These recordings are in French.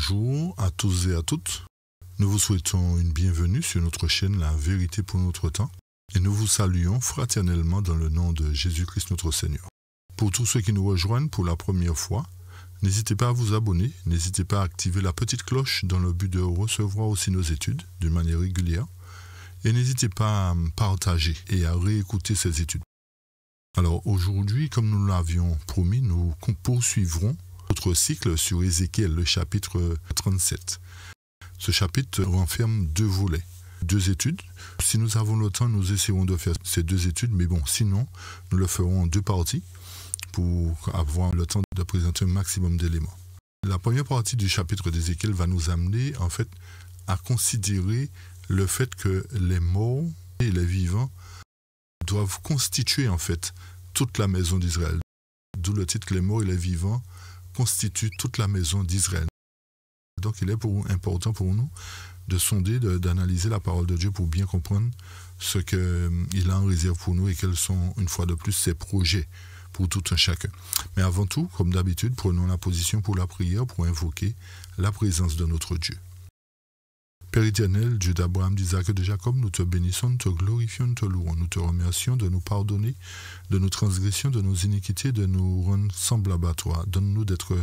Bonjour à tous et à toutes. Nous vous souhaitons une bienvenue sur notre chaîne La Vérité pour notre temps et nous vous saluons fraternellement dans le nom de Jésus-Christ notre Seigneur. Pour tous ceux qui nous rejoignent pour la première fois, n'hésitez pas à vous abonner, n'hésitez pas à activer la petite cloche dans le but de recevoir aussi nos études d'une manière régulière et n'hésitez pas à partager et à réécouter ces études. Alors aujourd'hui, comme nous l'avions promis, nous poursuivrons notre cycle sur Ézéchiel, le chapitre 37. Ce chapitre renferme deux volets, deux études. Si nous avons le temps, nous essaierons de faire ces deux études, mais bon, sinon, nous le ferons en deux parties pour avoir le temps de présenter un maximum d'éléments. La première partie du chapitre d'Ézéchiel va nous amener, en fait, à considérer le fait que les morts et les vivants doivent constituer, en fait, toute la maison d'Israël. D'où le titre « Les morts et les vivants constituent toute la maison d'Israël ». Donc il est important pour nous de sonder, d'analyser la parole de Dieu pour bien comprendre ce qu'il a en réserve pour nous et quels sont, une fois de plus, ses projets pour tout un chacun. Mais avant tout, comme d'habitude, prenons la position pour la prière, pour invoquer la présence de notre Dieu. Père éternel, Dieu d'Abraham, d'Isaac et de Jacob, nous te bénissons, nous te glorifions, nous te louons, nous te remercions de nous pardonner de nos transgressions, de nos iniquités, de nous rendre semblables à toi. Donne-nous d'être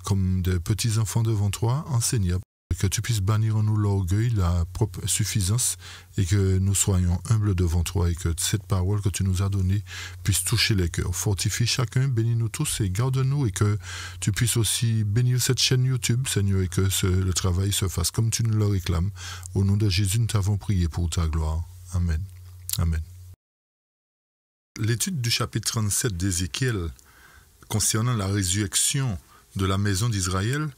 comme des petits enfants devant toi, enseigne, que tu puisses bannir en nous l'orgueil, la propre suffisance, et que nous soyons humbles devant toi, et que cette parole que tu nous as donnée puisse toucher les cœurs. Fortifie chacun, bénis-nous tous et garde-nous, et que tu puisses aussi bénir cette chaîne YouTube, Seigneur, et que le travail se fasse comme tu nous le réclames. Au nom de Jésus, nous t'avons prié pour ta gloire. Amen. Amen. L'étude du chapitre 37 d'Ézéchiel concernant la résurrection de la maison d'Israël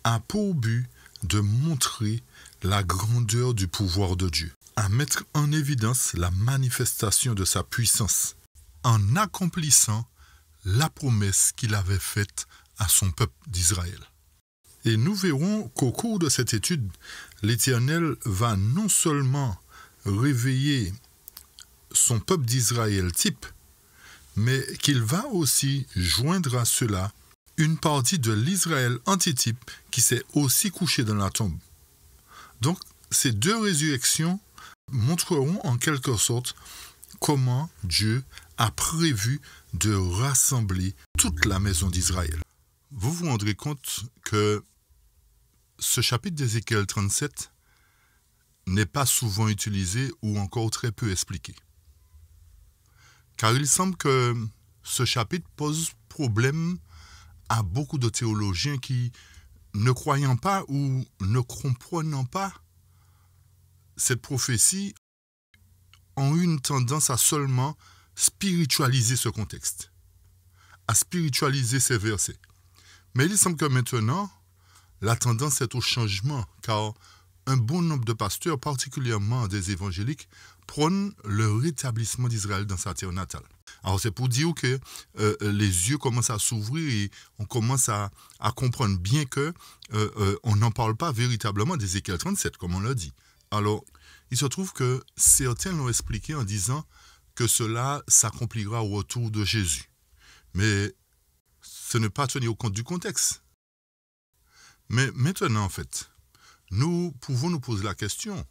a pour but de montrer la grandeur du pouvoir de Dieu, à mettre en évidence la manifestation de sa puissance, en accomplissant la promesse qu'il avait faite à son peuple d'Israël. Et nous verrons qu'au cours de cette étude, l'Éternel va non seulement réveiller son peuple d'Israël type, mais qu'il va aussi joindre à cela une partie de l'Israël antitype qui s'est aussi couché dans la tombe. Donc, ces deux résurrections montreront en quelque sorte comment Dieu a prévu de rassembler toute la maison d'Israël. Vous vous rendrez compte que ce chapitre d'Ézéchiel 37 n'est pas souvent utilisé ou encore très peu expliqué. Car il semble que ce chapitre pose problème à beaucoup de théologiens qui, ne croyant pas ou ne comprenant pas cette prophétie, ont eu une tendance à seulement spiritualiser ce contexte, à spiritualiser ces versets. Mais il semble que maintenant, la tendance est au changement, car un bon nombre de pasteurs, particulièrement des évangéliques, prônent le rétablissement d'Israël dans sa terre natale. Alors c'est pour dire que les yeux commencent à s'ouvrir et on commence à comprendre bien que on n'en parle pas véritablement d'Ézéchiel 37, comme on l'a dit. Alors, il se trouve que certains l'ont expliqué en disant que cela s'accomplira au retour de Jésus. Mais ce n'est pas tenir compte du contexte. Mais maintenant, en fait, nous pouvons nous poser la question.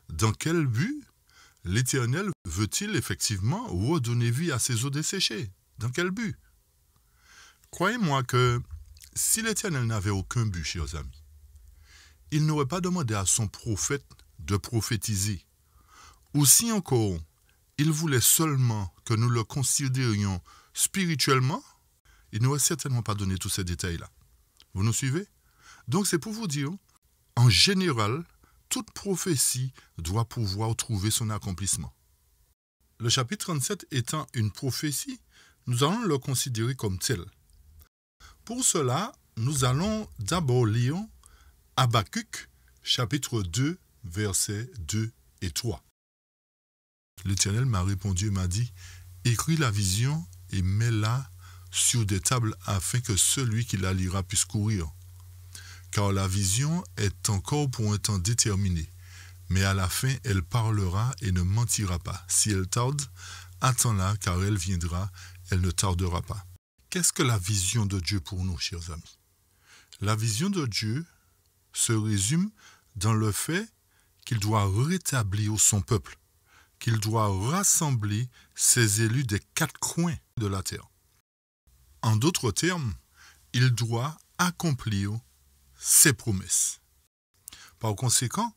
Dans quel but l'Éternel veut-il effectivement redonner vie à ces eaux desséchées? Dans quel but? Croyez-moi que si l'Éternel n'avait aucun but, chers amis, il n'aurait pas demandé à son prophète de prophétiser. Ou si encore, il voulait seulement que nous le considérions spirituellement, il n'aurait certainement pas donné tous ces détails-là. Vous nous suivez? Donc c'est pour vous dire, en général, toute prophétie doit pouvoir trouver son accomplissement. Le chapitre 37 étant une prophétie, nous allons le considérer comme tel. Pour cela, nous allons d'abord lire Habakkuk, chapitre 2, versets 2 et 3. L'Éternel m'a répondu et m'a dit, « Écris la vision et mets-la sur des tables afin que celui qui la lira puisse courir. Car la vision est encore pour un temps déterminé, mais à la fin elle parlera et ne mentira pas. Si elle tarde, attends-la, car elle viendra, elle ne tardera pas. » Qu'est-ce que la vision de Dieu pour nous, chers amis? La vision de Dieu se résume dans le fait qu'il doit rétablir son peuple, qu'il doit rassembler ses élus des quatre coins de la terre. En d'autres termes, il doit accomplir ses promesses. Par conséquent,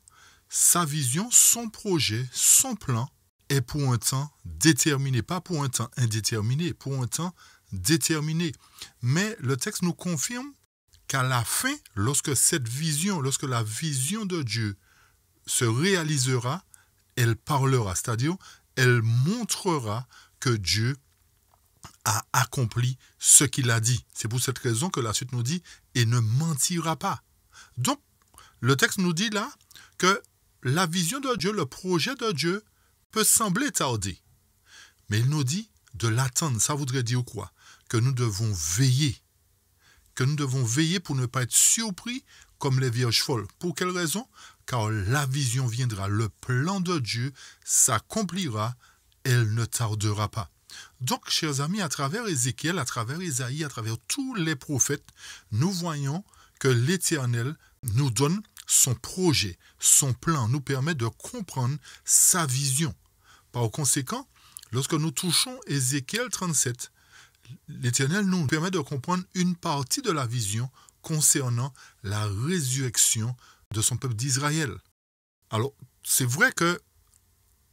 sa vision, son projet, son plan est pour un temps déterminé, pas pour un temps indéterminé, pour un temps déterminé. Mais le texte nous confirme qu'à la fin, lorsque la vision de Dieu se réalisera, elle parlera, c'est-à-dire elle montrera que Dieu a accompli ce qu'il a dit. C'est pour cette raison que la suite nous dit « et ne mentira pas ». Donc, le texte nous dit là que la vision de Dieu, le projet de Dieu peut sembler tarder. Mais il nous dit de l'attendre. Ça voudrait dire quoi? Que nous devons veiller. Que nous devons veiller pour ne pas être surpris comme les vierges folles. Pour quelle raison? Car la vision viendra, le plan de Dieu s'accomplira, elle ne tardera pas. Donc, chers amis, à travers Ézéchiel, à travers Isaïe, à travers tous les prophètes, nous voyons que l'Éternel nous donne son projet, son plan, nous permet de comprendre sa vision. Par conséquent, lorsque nous touchons Ézéchiel 37, l'Éternel nous permet de comprendre une partie de la vision concernant la résurrection de son peuple d'Israël. Alors, c'est vrai que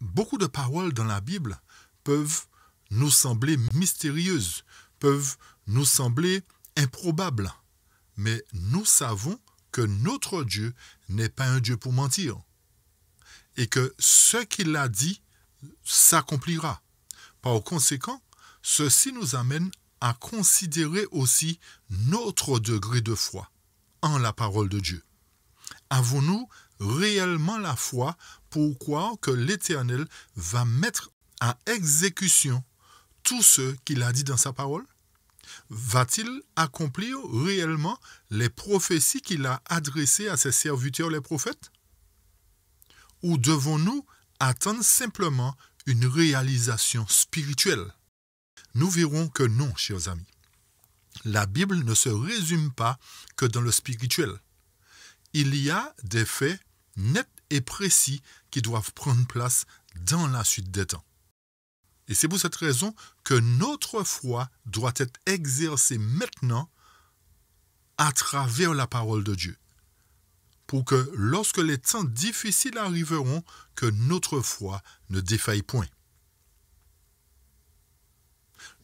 beaucoup de paroles dans la Bible peuvent nous sembler mystérieuses, peuvent nous sembler improbables. Mais nous savons que notre Dieu n'est pas un Dieu pour mentir et que ce qu'il a dit s'accomplira. Par conséquent, ceci nous amène à considérer aussi notre degré de foi en la parole de Dieu. Avons-nous réellement la foi pour croire que l'Éternel va mettre à exécution tout ce qu'il a dit dans sa parole? Va-t-il accomplir réellement les prophéties qu'il a adressées à ses serviteurs les prophètes? Ou devons-nous attendre simplement une réalisation spirituelle? Nous verrons que non, chers amis. La Bible ne se résume pas que dans le spirituel. Il y a des faits nets et précis qui doivent prendre place dans la suite des temps. Et c'est pour cette raison que notre foi doit être exercée maintenant à travers la parole de Dieu. Pour que lorsque les temps difficiles arriveront, que notre foi ne défaille point.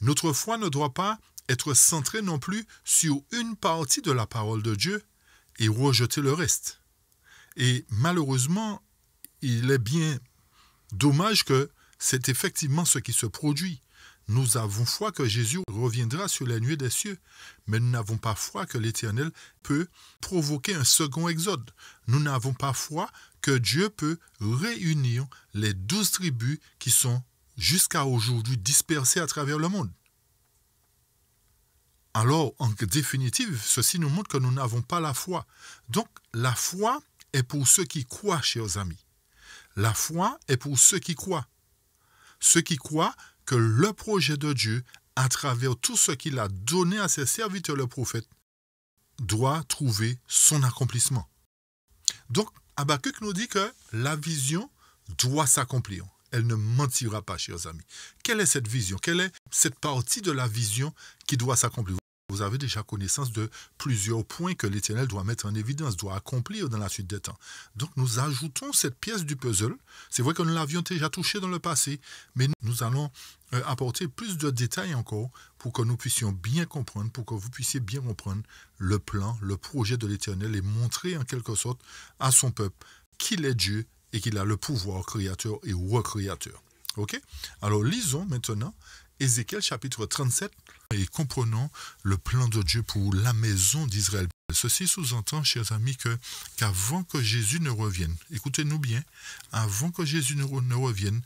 Notre foi ne doit pas être centrée non plus sur une partie de la parole de Dieu et rejeter le reste. Et malheureusement, il est bien dommage que c'est effectivement ce qui se produit. Nous avons foi que Jésus reviendra sur les nuées des cieux, mais nous n'avons pas foi que l'Éternel peut provoquer un second exode. Nous n'avons pas foi que Dieu peut réunir les 12 tribus qui sont jusqu'à aujourd'hui dispersées à travers le monde. Alors, en définitive, ceci nous montre que nous n'avons pas la foi. Donc, la foi est pour ceux qui croient, chers amis. La foi est pour ceux qui croient. Ceux qui croient que le projet de Dieu, à travers tout ce qu'il a donné à ses serviteurs les prophètes, doit trouver son accomplissement. Donc, Habakkuk nous dit que la vision doit s'accomplir. Elle ne mentira pas, chers amis. Quelle est cette vision? Quelle est cette partie de la vision qui doit s'accomplir? Vous avez déjà connaissance de plusieurs points que l'Éternel doit mettre en évidence, doit accomplir dans la suite des temps. Donc nous ajoutons cette pièce du puzzle. C'est vrai que nous l'avions déjà touché dans le passé, mais nous allons apporter plus de détails encore pour que nous puissions bien comprendre, pour que vous puissiez bien comprendre le plan, le projet de l'Éternel et montrer en quelque sorte à son peuple qu'il est Dieu et qu'il a le pouvoir créateur et recréateur. Ok? Alors lisons maintenant Ézéchiel chapitre 37 et comprenons le plan de Dieu pour la maison d'Israël. Ceci sous-entend, chers amis, qu'avant que Jésus ne revienne, écoutez-nous bien, avant que Jésus ne revienne,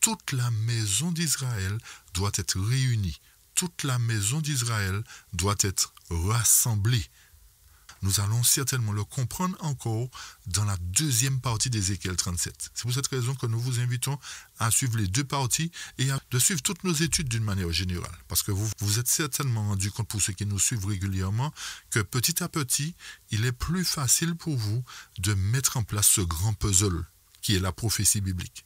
toute la maison d'Israël doit être réunie. Toute la maison d'Israël doit être rassemblée. nous allons certainement le comprendre encore dans la deuxième partie d'Ézéchiel 37. C'est pour cette raison que nous vous invitons à suivre les deux parties et de suivre toutes nos études d'une manière générale. Parce que vous vous êtes certainement rendu compte, pour ceux qui nous suivent régulièrement, que petit à petit, il est plus facile pour vous de mettre en place ce grand puzzle qui est la prophétie biblique,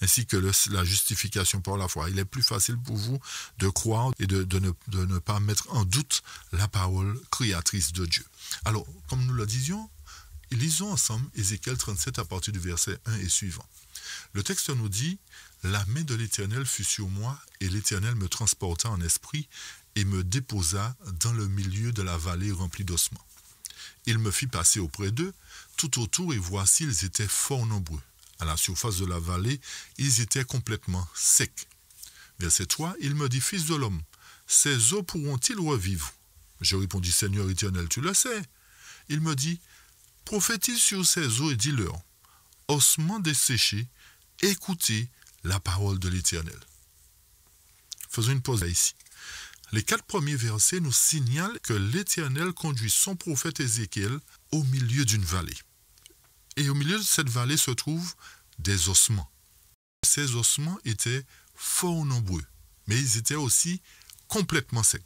ainsi que la justification par la foi. Il est plus facile pour vous de croire et de ne pas mettre en doute la parole créatrice de Dieu. Alors, comme nous le disions, lisons ensemble Ézéchiel 37 à partir du verset 1 et suivant. Le texte nous dit « La main de l'Éternel fut sur moi, et l'Éternel me transporta en esprit et me déposa dans le milieu de la vallée remplie d'ossements. Il me fit passer auprès d'eux, tout autour, et voici, ils étaient fort nombreux. À la surface de la vallée, ils étaient complètement secs. » Verset 3, il me dit, « Fils de l'homme, ces eaux pourront-ils revivre ?» Je répondis, « Seigneur éternel, tu le sais. » Il me dit, « Prophétise sur ces eaux et dis-leur, ossements desséchés, écoutez la parole de l'Éternel. » Faisons une pause là ici. Les 4 premiers versets nous signalent que l'Éternel conduit son prophète Ézéchiel au milieu d'une vallée. Et au milieu de cette vallée se trouvent des ossements. Ces ossements étaient fort nombreux, mais ils étaient aussi complètement secs.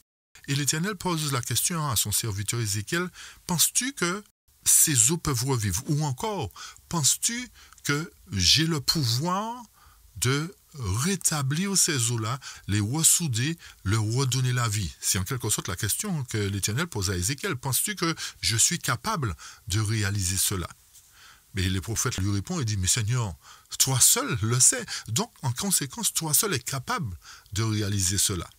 Et l'Éternel pose la question à son serviteur Ézéchiel, « Penses-tu que ces eaux peuvent revivre? Ou encore, penses-tu que j'ai le pouvoir de rétablir ces eaux-là, les ressouder, leur redonner la vie? » C'est en quelque sorte la question que l'Éternel pose à Ézéchiel. « Penses-tu que je suis capable de réaliser cela ?» Mais les prophètes lui répondent et disent, « Mais Seigneur, toi seul le sais. Donc, en conséquence, toi seul es capable de réaliser cela. »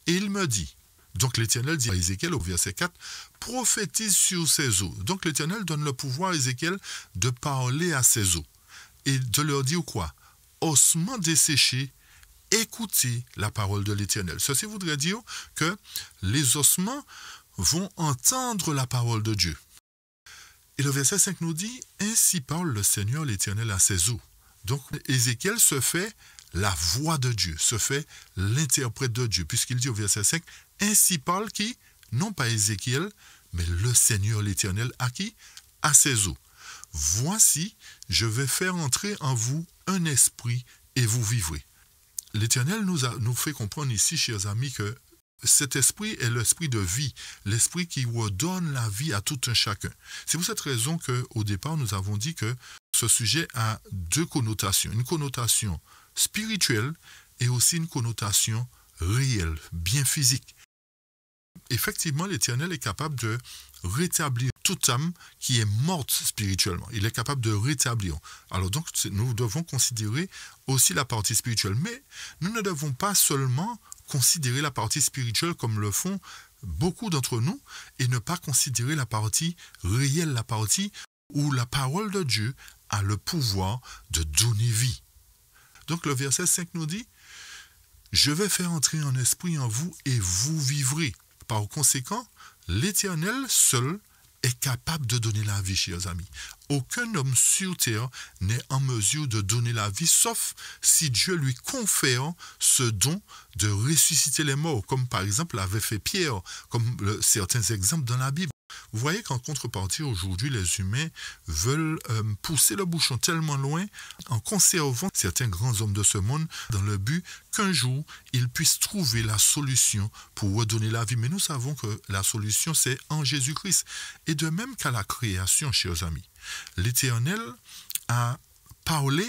Et il me dit, donc l'Éternel dit à Ézéchiel au verset 4, « Prophétise sur ces eaux. » Donc l'Éternel donne le pouvoir à Ézéchiel de parler à ces eaux. Et de leur dire quoi? « Ossements desséchés, écoutez la parole de l'Éternel. » Ceci voudrait dire que les ossements vont entendre la parole de Dieu. Et le verset 5 nous dit, « Ainsi parle le Seigneur l'Éternel à ses eaux. » Donc Ézéchiel se fait la voix de Dieu, se fait l'interprète de Dieu, puisqu'il dit au verset 5, « Ainsi parle qui? Non pas Ézéchiel, mais le Seigneur l'Éternel à qui? À ses eaux. Voici, je vais faire entrer en vous un esprit et vous vivrez. » L'Éternel nous fait comprendre ici, chers amis, que cet esprit est l'esprit de vie, l'esprit qui redonne la vie à tout un chacun. C'est pour cette raison qu'au départ, nous avons dit que ce sujet a 2 connotations. Une connotation spirituelle et aussi une connotation réelle, bien physique. Effectivement, l'Éternel est capable de rétablir toute âme qui est morte spirituellement. Il est capable de rétablir. Alors donc, nous devons considérer aussi la partie spirituelle. Mais nous ne devons pas seulement considérer la partie spirituelle comme le font beaucoup d'entre nous et ne pas considérer la partie réelle, la partie où la parole de Dieu a le pouvoir de donner vie. Donc le verset 5 nous dit, « Je vais faire entrer un esprit en vous et vous vivrez. » Par conséquent, l'Éternel seul est capable de donner la vie, chers amis. Aucun homme sur terre n'est en mesure de donner la vie, sauf si Dieu lui confère ce don de ressusciter les morts, comme par exemple l'avait fait Pierre, comme certains exemples dans la Bible. Vous voyez qu'en contrepartie, aujourd'hui, les humains veulent pousser le bouchon tellement loin en conservant certains grands hommes de ce monde dans le but qu'un jour, ils puissent trouver la solution pour redonner la vie. Mais nous savons que la solution, c'est en Jésus-Christ. Et de même qu'à la création, chers amis, l'Éternel a parlé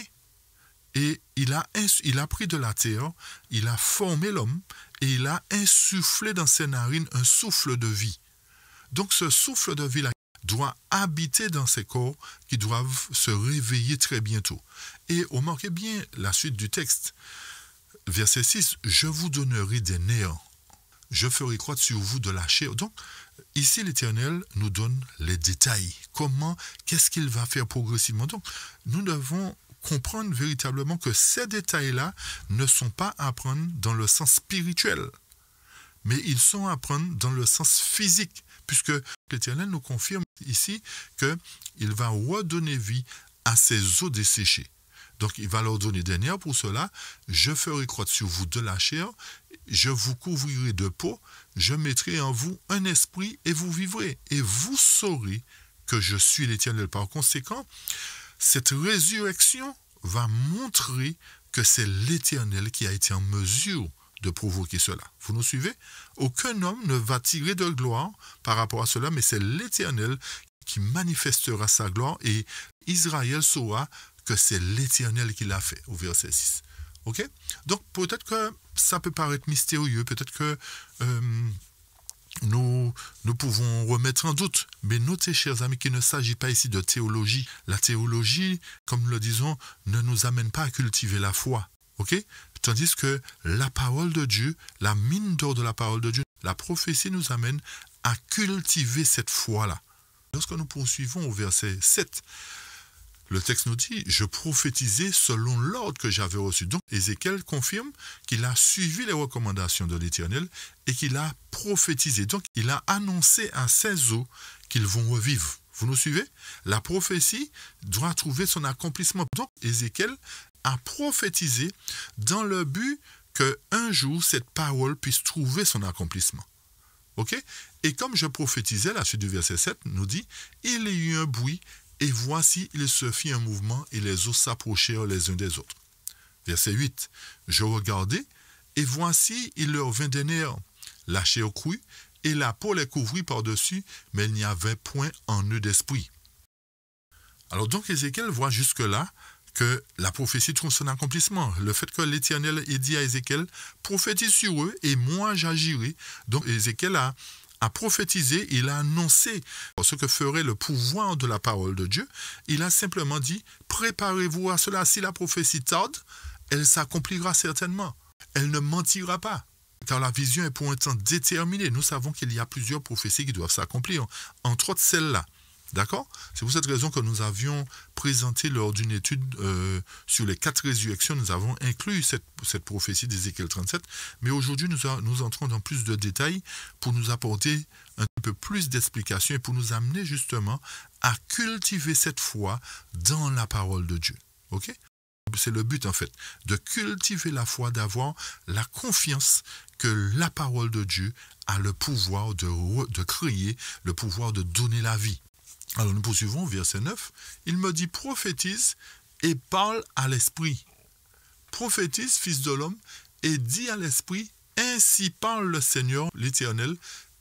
et il a pris de la terre, il a formé l'homme et il a insufflé dans ses narines un souffle de vie. Donc ce souffle de vie-là doit habiter dans ces corps qui doivent se réveiller très bientôt. Et remarquez bien la suite du texte. Verset 6, « Je vous donnerai des nerfs, je ferai croître sur vous de la chair. » Donc ici l'Éternel nous donne les détails. Comment, qu'est-ce qu'il va faire progressivement. Donc nous devons comprendre véritablement que ces détails-là ne sont pas à prendre dans le sens spirituel, mais ils sont à prendre dans le sens physique, puisque l'Éternel nous confirme ici qu'il va redonner vie à ces eaux desséchées. Donc il va leur donner des nerfs pour cela. Je ferai croître sur vous de la chair, je vous couvrirai de peau, je mettrai en vous un esprit et vous vivrez. Et vous saurez que je suis l'Éternel. Par conséquent, cette résurrection va montrer que c'est l'Éternel qui a été en mesure de provoquer cela. Vous nous suivez? Aucun homme ne va tirer de gloire par rapport à cela, mais c'est l'Éternel qui manifestera sa gloire et Israël saura que c'est l'Éternel qui l'a fait, au verset 6. Ok? Donc peut-être que ça peut paraître mystérieux, peut-être que nous pouvons remettre en doute, mais notez, chers amis, qu'il ne s'agit pas ici de théologie. La théologie, comme nous le disons, ne nous amène pas à cultiver la foi. Ok? Tandis que la parole de Dieu, la mine d'or de la parole de Dieu, la prophétie nous amène à cultiver cette foi-là. Lorsque nous poursuivons au verset 7, le texte nous dit « Je prophétisais selon l'ordre que j'avais reçu ». Donc Ézéchiel confirme qu'il a suivi les recommandations de l'Éternel et qu'il a prophétisé. Donc il a annoncé à ses os qu'ils vont revivre. Vous nous suivez? La prophétie doit trouver son accomplissement. Donc Ézéchiel a prophétisé dans le but qu'un jour, cette parole puisse trouver son accomplissement. Ok? Et comme je prophétisais, la suite du verset 7 nous dit, il y eut un bruit, et voici, il se fit un mouvement, et les os s'approchèrent les uns des autres. Verset 8, je regardai, et voici, il leur vint des nerfs, la chair crut, et la peau les couvrit par-dessus, mais il n'y avait point en eux d'esprit. Alors donc, Ézéchiel voit jusque-là que la prophétie trouve son accomplissement. Le fait que l'Éternel ait dit à Ézéchiel, prophétise sur eux et moi j'agirai. Donc Ézéchiel a prophétisé, il a annoncé ce que ferait le pouvoir de la parole de Dieu. Il a simplement dit, préparez-vous à cela. Si la prophétie tarde, elle s'accomplira certainement. Elle ne mentira pas. Car la vision est pour un temps déterminé. Nous savons qu'il y a plusieurs prophéties qui doivent s'accomplir, entre autres celle-là. D'accord? C'est pour cette raison que nous avions présenté lors d'une étude sur les 4 résurrections, nous avons inclus cette prophétie d'Ézéchiel 37, mais aujourd'hui nous entrons dans plus de détails pour nous apporter un peu plus d'explications et pour nous amener justement à cultiver cette foi dans la parole de Dieu. Ok? C'est le but en fait, de cultiver la foi, d'avoir la confiance que la parole de Dieu a le pouvoir de créer, le pouvoir de donner la vie. Alors nous poursuivons, verset 9. Il me dit, prophétise et parle à l'esprit. Prophétise, fils de l'homme, et dis à l'esprit, ainsi parle le Seigneur, l'Éternel,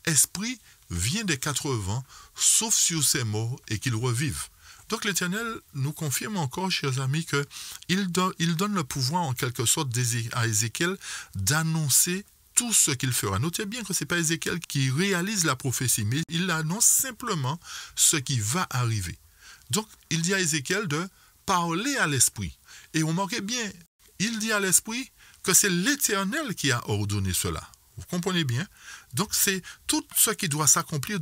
esprit vient des 4 vents, sauf sur ses morts, et qu'il revive. Donc l'Éternel nous confirme encore, chers amis, qu'il donne le pouvoir en quelque sorte à Ézéchiel d'annoncer tout ce qu'il fera. Notez bien que ce n'est pas Ézéchiel qui réalise la prophétie, mais il annonce simplement ce qui va arriver. Donc, il dit à Ézéchiel de parler à l'esprit. Et remarquez bien, il dit à l'esprit que c'est l'Éternel qui a ordonné cela. Vous comprenez bien? Donc, c'est tout ce qui doit s'accomplir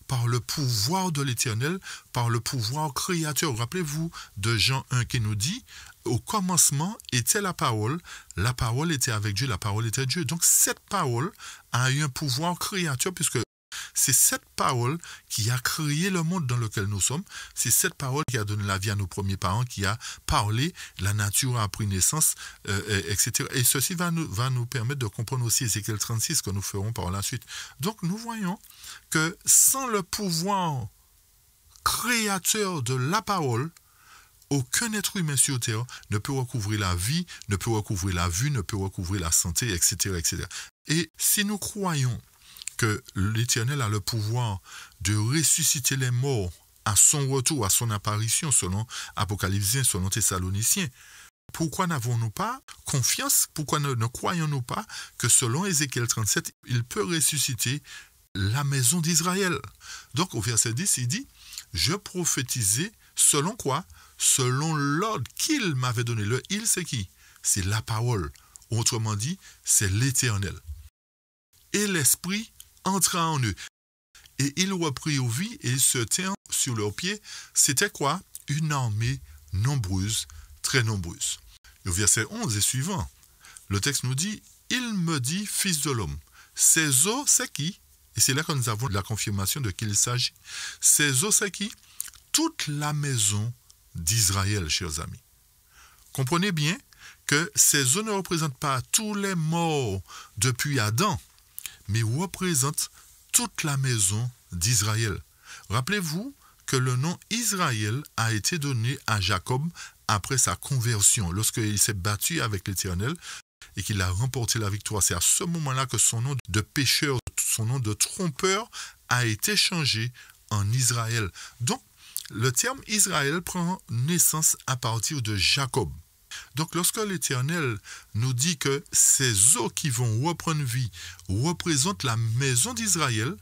par le pouvoir de l'Éternel, par le pouvoir créateur. Rappelez-vous de Jean 1 qui nous dit, au commencement était la parole était avec Dieu, la parole était Dieu. Donc, cette parole a eu un pouvoir créateur puisque c'est cette parole qui a créé le monde dans lequel nous sommes. C'est cette parole qui a donné la vie à nos premiers parents, qui a parlé, la nature a pris naissance, etc. Et ceci va nous permettre de comprendre aussi Ézéchiel 36 que nous ferons par la suite. Donc nous voyons que sans le pouvoir créateur de la parole, aucun être humain sur terre ne peut recouvrir la vie, ne peut recouvrir la vue, ne peut recouvrir la santé, etc., etc. Et si nous croyons que l'Éternel a le pouvoir de ressusciter les morts à son retour, à son apparition, selon Apocalypse 1, selon Thessaloniciens, pourquoi n'avons-nous pas confiance, pourquoi ne croyons-nous pas que selon Ézéchiel 37, il peut ressusciter la maison d'Israël? Donc au verset 10, il dit, je prophétisais selon quoi? Selon l'ordre qu'il m'avait donné. Le il, c'est qui? C'est la parole. Autrement dit, c'est l'Éternel. Et l'Esprit entra en eux. Et ils reprirent vie et se tinrent sur leurs pieds. C'était quoi? Une armée nombreuse, très nombreuse. Au verset 11 et suivant, le texte nous dit, il me dit, fils de l'homme. Ces os, c'est qui? Et c'est là que nous avons la confirmation de qui il s'agit. Ces os, c'est qui? Toute la maison d'Israël, chers amis. Comprenez bien que ces eaux ne représentent pas tous les morts depuis Adam, mais représentent toute la maison d'Israël. Rappelez-vous que le nom Israël a été donné à Jacob après sa conversion, lorsqu'il s'est battu avec l'Éternel et qu'il a remporté la victoire. C'est à ce moment-là que son nom de pécheur, son nom de trompeur a été changé en Israël. Donc, le terme Israël prend naissance à partir de Jacob. Donc, lorsque l'Éternel nous dit que ces eaux qui vont reprendre vie représentent la maison d'Israël,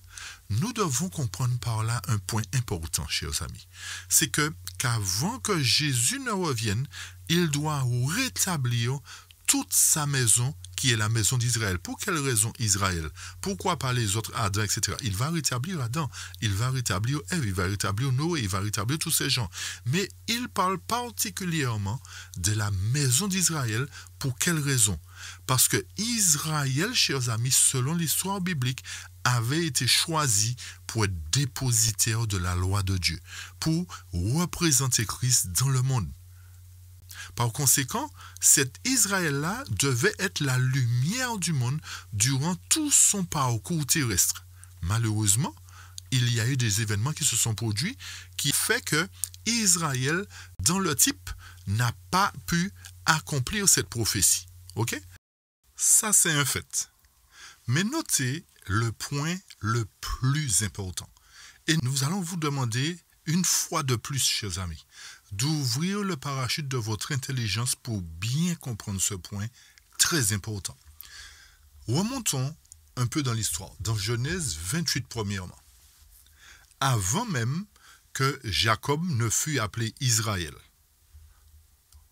nous devons comprendre par là un point important, chers amis. C'est qu'avant que Jésus ne revienne, il doit rétablir toute sa maison qui est la maison d'Israël. Pour quelle raison Israël? Pourquoi pas les autres, Adam, etc. Il va rétablir Adam, il va rétablir Ève, il va rétablir Noé, il va rétablir tous ces gens. Mais il parle particulièrement de la maison d'Israël. Pour quelle raison? Parce que Israël, chers amis, selon l'histoire biblique, avait été choisi pour être dépositaire de la loi de Dieu, pour représenter Christ dans le monde. Par conséquent, cet Israël-là devait être la lumière du monde durant tout son parcours terrestre. Malheureusement, il y a eu des événements qui se sont produits qui fait que Israël, dans le type, n'a pas pu accomplir cette prophétie. Ok? Ça, c'est un fait. Mais notez le point le plus important. Et nous allons vous demander une fois de plus, chers amis, d'ouvrir le parachute de votre intelligence pour bien comprendre ce point très important. Remontons un peu dans l'histoire, dans Genèse 28 premièrement. Avant même que Jacob ne fût appelé Israël.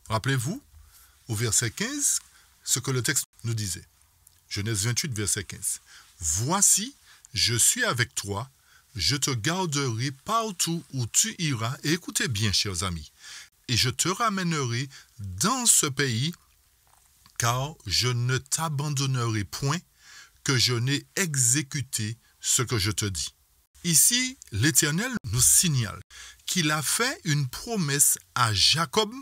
Rappelez-vous, au verset 15, ce que le texte nous disait. Genèse 28, verset 15. « Voici, je suis avec toi, je te garderai partout où tu iras. » Et écoutez bien, chers amis. « Et je te ramènerai dans ce pays, car je ne t'abandonnerai point, que je n'ai exécuté ce que je te dis. » Ici, l'Éternel nous signale qu'il a fait une promesse à Jacob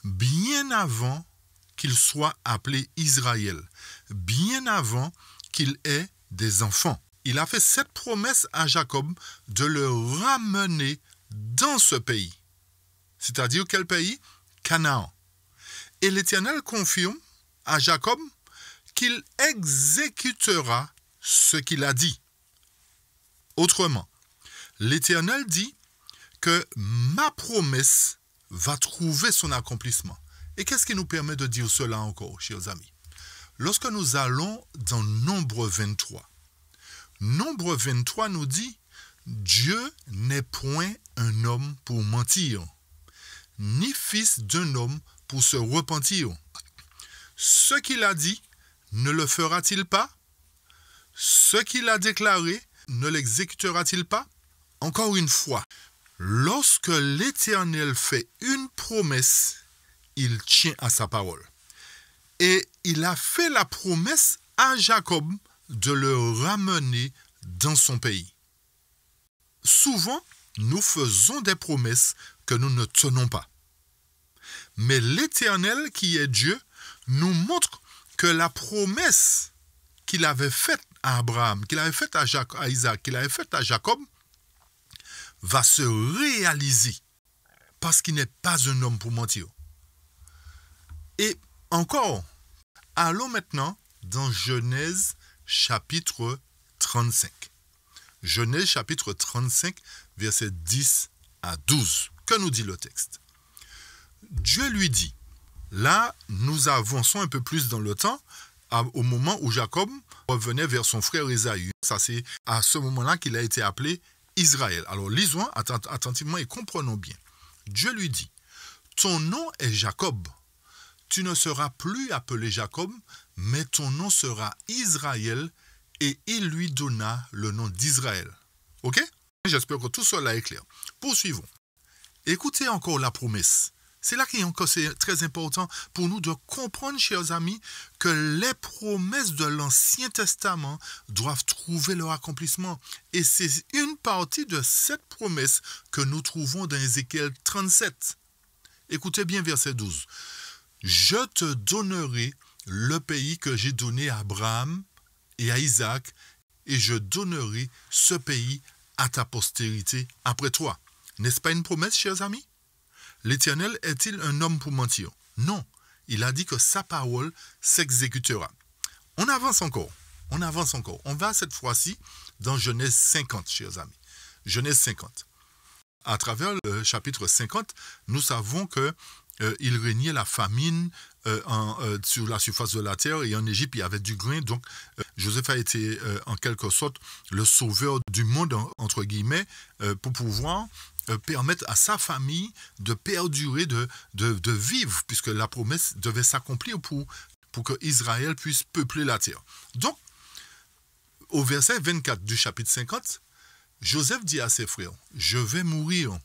bien avant qu'il soit appelé Israël, bien avant qu'il ait des enfants. Il a fait cette promesse à Jacob de le ramener dans ce pays. C'est-à-dire quel pays? Canaan. Et l'Éternel confirme à Jacob qu'il exécutera ce qu'il a dit. Autrement, l'Éternel dit que ma promesse va trouver son accomplissement. Et qu'est-ce qui nous permet de dire cela encore, chers amis? Lorsque nous allons dans Nombre 23, Nombre 23 nous dit « Dieu n'est point un homme pour mentir, ni fils d'un homme pour se repentir. Ce qu'il a dit, ne le fera-t-il pas? Ce qu'il a déclaré, ne l'exécutera-t-il pas? » Encore une fois, lorsque l'Éternel fait une promesse, il tient à sa parole. Et il a fait la promesse à Jacob de le ramener dans son pays. Souvent, nous faisons des promesses que nous ne tenons pas. Mais l'Éternel, qui est Dieu, nous montre que la promesse qu'il avait faite à Abraham, qu'il avait faite à Isaac, qu'il avait faite à Jacob, va se réaliser parce qu'il n'est pas un homme pour mentir. Et encore, allons maintenant dans Genèse chapitre 35. Genèse chapitre 35, versets 10 à 12. Que nous dit le texte? Dieu lui dit, là nous avançons un peu plus dans le temps, au moment où Jacob revenait vers son frère Ésaü. Ça c'est à ce moment-là qu'il a été appelé Israël. Alors lisons attentivement et comprenons bien. Dieu lui dit, ton nom est Jacob. Tu ne seras plus appelé Jacob, mais ton nom sera Israël, et il lui donna le nom d'Israël. Ok? J'espère que tout cela est clair. Poursuivons. Écoutez encore la promesse. C'est là que c'est très important pour nous de comprendre, chers amis, que les promesses de l'Ancien Testament doivent trouver leur accomplissement. Et c'est une partie de cette promesse que nous trouvons dans Ézéchiel 37. Écoutez bien verset 12. je te donnerai le pays que j'ai donné à Abraham et à Isaac, et je donnerai ce pays à ta postérité après toi. N'est-ce pas une promesse, chers amis? L'Éternel est-il un homme pour mentir? Non, il a dit que sa parole s'exécutera. On avance encore. On va cette fois-ci dans Genèse 50, chers amis. Genèse 50. À travers le chapitre 50, nous savons qu'il régnait la famine sur la surface de la terre, et en Égypte, il y avait du grain. Donc, Joseph a été en quelque sorte le sauveur du monde, entre guillemets, pour pouvoir permettre à sa famille de perdurer, de vivre, puisque la promesse devait s'accomplir pour que Israël puisse peupler la terre. Donc, au verset 24 du chapitre 50, Joseph dit à ses frères, « Je vais mourir,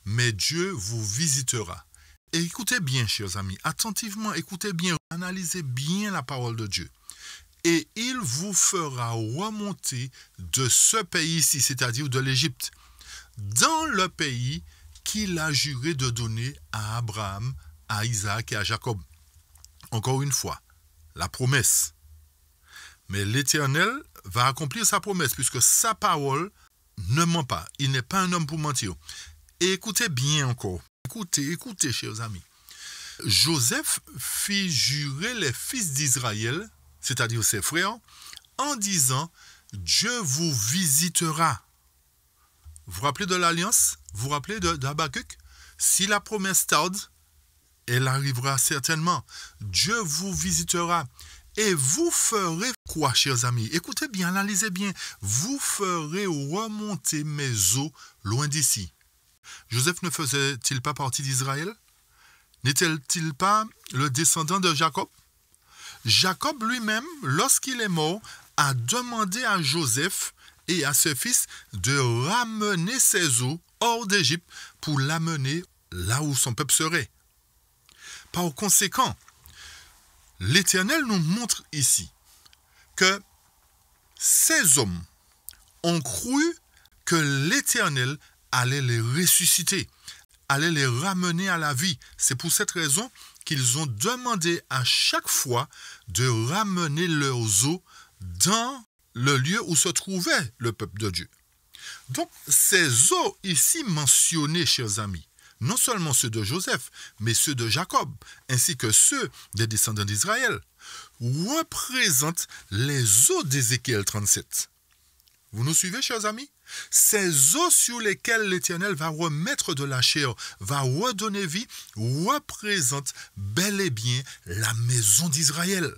mais Dieu vous visitera. » Et écoutez bien, chers amis, attentivement, écoutez bien, analysez bien la parole de Dieu. « Et il vous fera remonter de ce pays-ci, c'est-à-dire de l'Égypte, dans le pays qu'il a juré de donner à Abraham, à Isaac et à Jacob. » Encore une fois, la promesse. Mais l'Éternel va accomplir sa promesse, puisque sa parole ne ment pas. Il n'est pas un homme pour mentir. Et écoutez bien encore. Écoutez, chers amis. Joseph fit jurer les fils d'Israël, c'est-à-dire ses frères, en disant, Dieu vous visitera. Vous vous rappelez de l'alliance? Vous vous rappelez d'Habakkuk? Si la promesse tarde, elle arrivera certainement. Dieu vous visitera. Et vous ferez quoi, chers amis? Écoutez bien, analysez bien. Vous ferez remonter mes eaux loin d'ici. Joseph ne faisait-il pas partie d'Israël? N'était-il pas le descendant de Jacob? Jacob lui-même, lorsqu'il est mort, a demandé à Joseph et à ses fils de ramener ses eaux hors d'Égypte pour l'amener là où son peuple serait. Par conséquent, l'Éternel nous montre ici que ces hommes ont cru que l'Éternel allait les ressusciter, allait les ramener à la vie. C'est pour cette raison qu'ils ont demandé à chaque fois de ramener leurs eaux dans le lieu où se trouvait le peuple de Dieu. Donc, ces eaux ici mentionnées, chers amis, non seulement ceux de Joseph, mais ceux de Jacob, ainsi que ceux des descendants d'Israël, représentent les eaux d'Ézéchiel 37. Vous nous suivez, chers amis? Ces eaux sur lesquelles l'Éternel va remettre de la chair, va redonner vie, représentent bel et bien la maison d'Israël.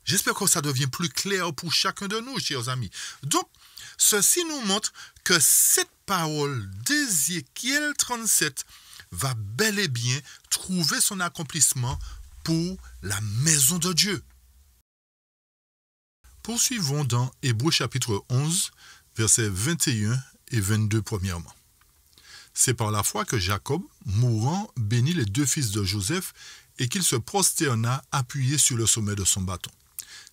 J'espère que ça devient plus clair pour chacun de nous, chers amis. Donc, ceci nous montre que cette parole d'Ézéchiel 37 va bel et bien trouver son accomplissement pour la maison de Dieu. Poursuivons dans Hébreux chapitre 11, versets 21 et 22 premièrement. C'est par la foi que Jacob, mourant, bénit les deux fils de Joseph et qu'il se prosterna appuyé sur le sommet de son bâton.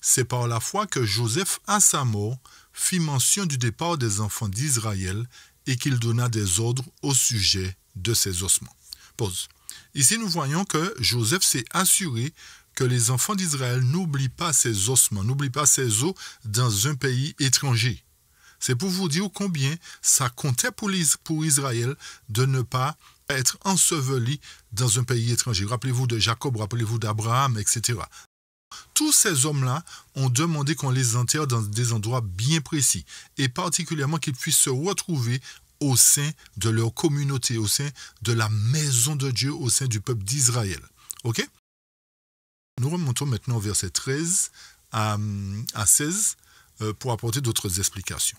C'est par la foi que Joseph, à sa mort, fit mention du départ des enfants d'Israël et qu'il donna des ordres au sujet de ses ossements. Pause. Ici, nous voyons que Joseph s'est assuré que les enfants d'Israël n'oublient pas ses ossements, n'oublient pas ses os dans un pays étranger. C'est pour vous dire combien ça comptait pour Israël de ne pas être enseveli dans un pays étranger. Rappelez-vous de Jacob, rappelez-vous d'Abraham, etc. Tous ces hommes-là ont demandé qu'on les enterre dans des endroits bien précis, et particulièrement qu'ils puissent se retrouver au sein de leur communauté, au sein de la maison de Dieu, au sein du peuple d'Israël. Ok? Nous remontons maintenant au verset 13 à 16 pour apporter d'autres explications.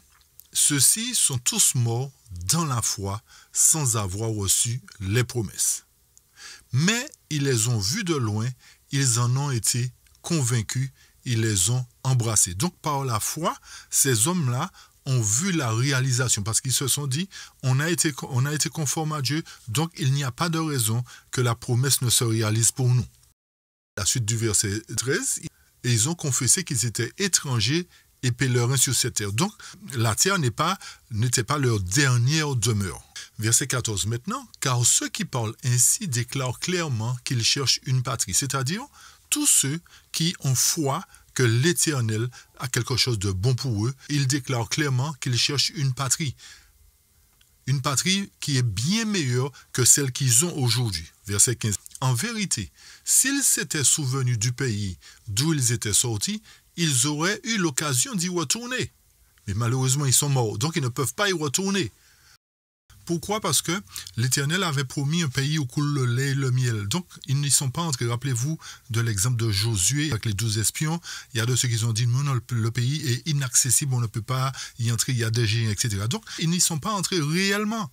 Ceux-ci sont tous morts dans la foi sans avoir reçu les promesses. Mais ils les ont vus de loin, ils en ont été convaincus, ils les ont embrassés. Donc par la foi, ces hommes-là ont vu la réalisation parce qu'ils se sont dit, on a été conforme à Dieu, donc il n'y a pas de raison que la promesse ne se réalise pour nous. La suite du verset 13, et ils ont confessé qu'ils étaient étrangers et pèlerins sur cette terre. Donc la terre n'était pas leur dernière demeure. Verset 14 maintenant, car ceux qui parlent ainsi déclarent clairement qu'ils cherchent une patrie, c'est-à-dire tous ceux qui ont foi que l'Éternel a quelque chose de bon pour eux, ils déclarent clairement qu'ils cherchent une patrie qui est bien meilleure que celle qu'ils ont aujourd'hui. Verset 15. En vérité, s'ils s'étaient souvenus du pays d'où ils étaient sortis, ils auraient eu l'occasion d'y retourner. Mais malheureusement, ils sont morts, donc ils ne peuvent pas y retourner. Pourquoi? Parce que l'Éternel avait promis un pays où coule le lait et le miel. Donc, ils n'y sont pas entrés. Rappelez-vous de l'exemple de Josué avec les 12 espions. Il y a de ceux qui ont dit, non, le pays est inaccessible, on ne peut pas y entrer, il y a des géants, etc. Donc, ils n'y sont pas entrés réellement.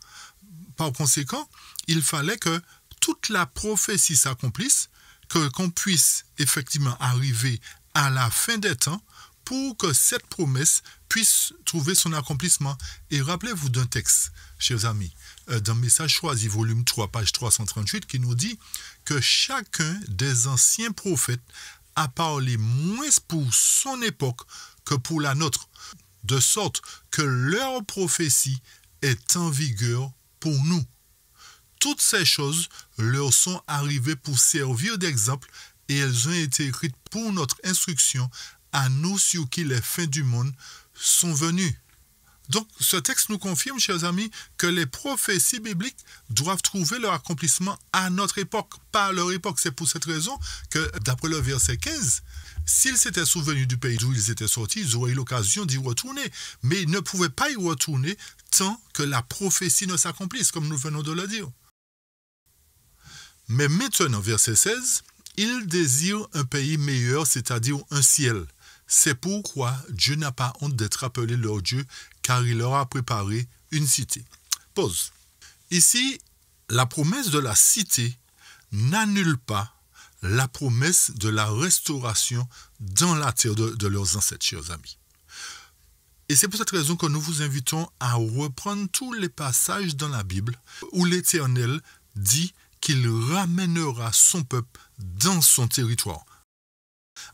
Par conséquent, il fallait que toute la prophétie s'accomplisse, qu'on puisse effectivement arriver à la fin des temps pour que cette promesse puisse trouver son accomplissement. Et rappelez-vous d'un texte, chers amis, dans Message choisi, volume 3, page 338, qui nous dit que chacun des anciens prophètes a parlé moins pour son époque que pour la nôtre, de sorte que leur prophétie est en vigueur pour nous. Toutes ces choses leur sont arrivées pour servir d'exemple et elles ont été écrites pour notre instruction à nous sur qui les fins du monde sont venues. Donc, ce texte nous confirme, chers amis, que les prophéties bibliques doivent trouver leur accomplissement à notre époque, pas à leur époque. C'est pour cette raison que, d'après le verset 15, s'ils s'étaient souvenus du pays d'où ils étaient sortis, ils auraient eu l'occasion d'y retourner. Mais ils ne pouvaient pas y retourner tant que la prophétie ne s'accomplisse, comme nous venons de le dire. Mais maintenant, verset 16, ils désirent un pays meilleur, c'est-à-dire un ciel. C'est pourquoi Dieu n'a pas honte d'être appelé leur Dieu, car il leur a préparé une cité. Pause. Ici, la promesse de la cité n'annule pas la promesse de la restauration dans la terre de leurs ancêtres, chers amis. Et c'est pour cette raison que nous vous invitons à reprendre tous les passages dans la Bible où l'Éternel dit qu'il ramènera son peuple dans son territoire.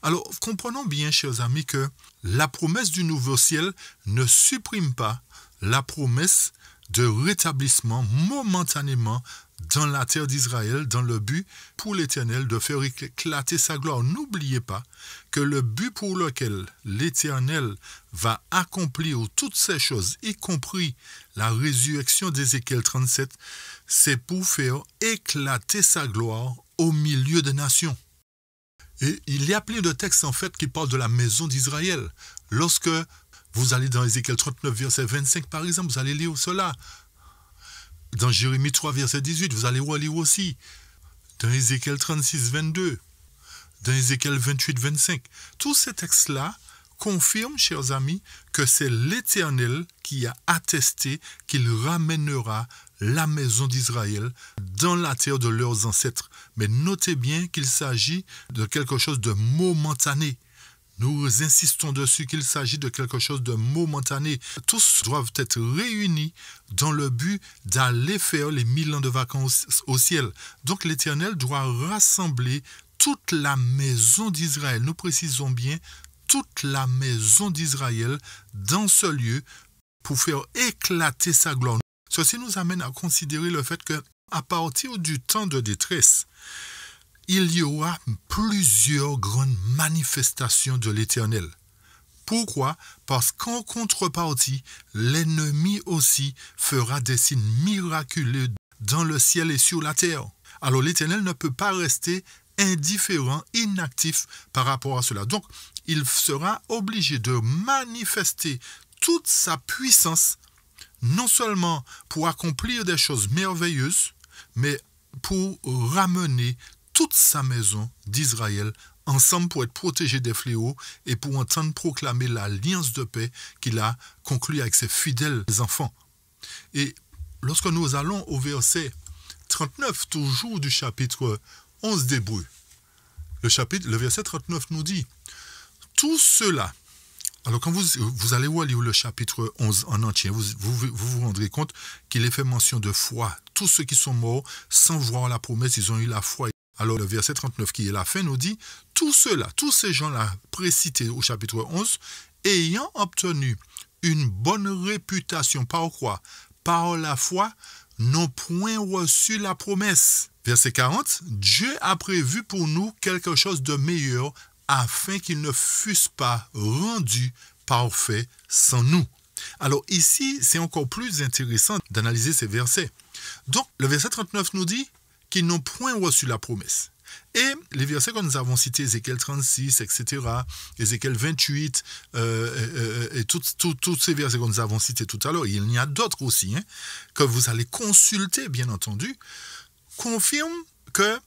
Alors, comprenons bien, chers amis, que la promesse du nouveau ciel ne supprime pas la promesse de rétablissement momentanément dans la terre d'Israël, dans le but pour l'Éternel de faire éclater sa gloire. N'oubliez pas que le but pour lequel l'Éternel va accomplir toutes ces choses, y compris la résurrection d'Ézéchiel 37, c'est pour faire éclater sa gloire au milieu des nations. Et il y a plein de textes en fait qui parlent de la maison d'Israël. Lorsque vous allez dans Ézéchiel 39, verset 25 par exemple, vous allez lire cela. Dans Jérémie 3, verset 18, vous allez relire aussi. Dans Ézéchiel 36, 22. Dans Ézéchiel 28, 25. Tous ces textes-là confirment, chers amis, que c'est l'Éternel qui a attesté qu'il ramènera la maison d'Israël dans la terre de leurs ancêtres. Mais notez bien qu'il s'agit de quelque chose de momentané. Nous insistons dessus qu'il s'agit de quelque chose de momentané. Tous doivent être réunis dans le but d'aller faire les 1000 ans de vacances au ciel. Donc l'Éternel doit rassembler toute la maison d'Israël. Nous précisons bien toute la maison d'Israël dans ce lieu pour faire éclater sa gloire. Ceci nous amène à considérer le fait qu'à partir du temps de détresse, il y aura plusieurs grandes manifestations de l'Éternel. Pourquoi? Parce qu'en contrepartie, l'ennemi aussi fera des signes miraculeux dans le ciel et sur la terre. Alors l'Éternel ne peut pas rester indifférent, inactif par rapport à cela. Donc, il sera obligé de manifester toute sa puissance, non seulement pour accomplir des choses merveilleuses, mais pour ramener toute sa maison d'Israël ensemble pour être protégé des fléaux et pour entendre proclamer l'alliance de paix qu'il a conclue avec ses fidèles enfants. Et lorsque nous allons au verset 39, toujours du chapitre 11 d'Hébreux, le verset 39 nous dit « Tout cela », alors quand vous allez lire le chapitre 11 en entier, vous rendrez compte qu'il est fait mention de foi. Tous ceux qui sont morts sans voir la promesse, ils ont eu la foi. Alors le verset 39 qui est la fin nous dit « Tout cela, tous ces gens-là précités au chapitre 11, ayant obtenu une bonne réputation par quoi? Par la foi, n'ont point reçu la promesse. Verset 40, Dieu a prévu pour nous quelque chose de meilleur afin qu'ils ne fussent pas rendus parfaits sans nous. Alors ici, c'est encore plus intéressant d'analyser ces versets. Donc, le verset 39 nous dit qu'ils n'ont point reçu la promesse. Et les versets que nous avons cités, Ézéchiel 36, etc., Ézéchiel 28, et tous ces versets que nous avons cités tout à l'heure, il y a d'autres aussi, que vous allez consulter, bien entendu, confirment que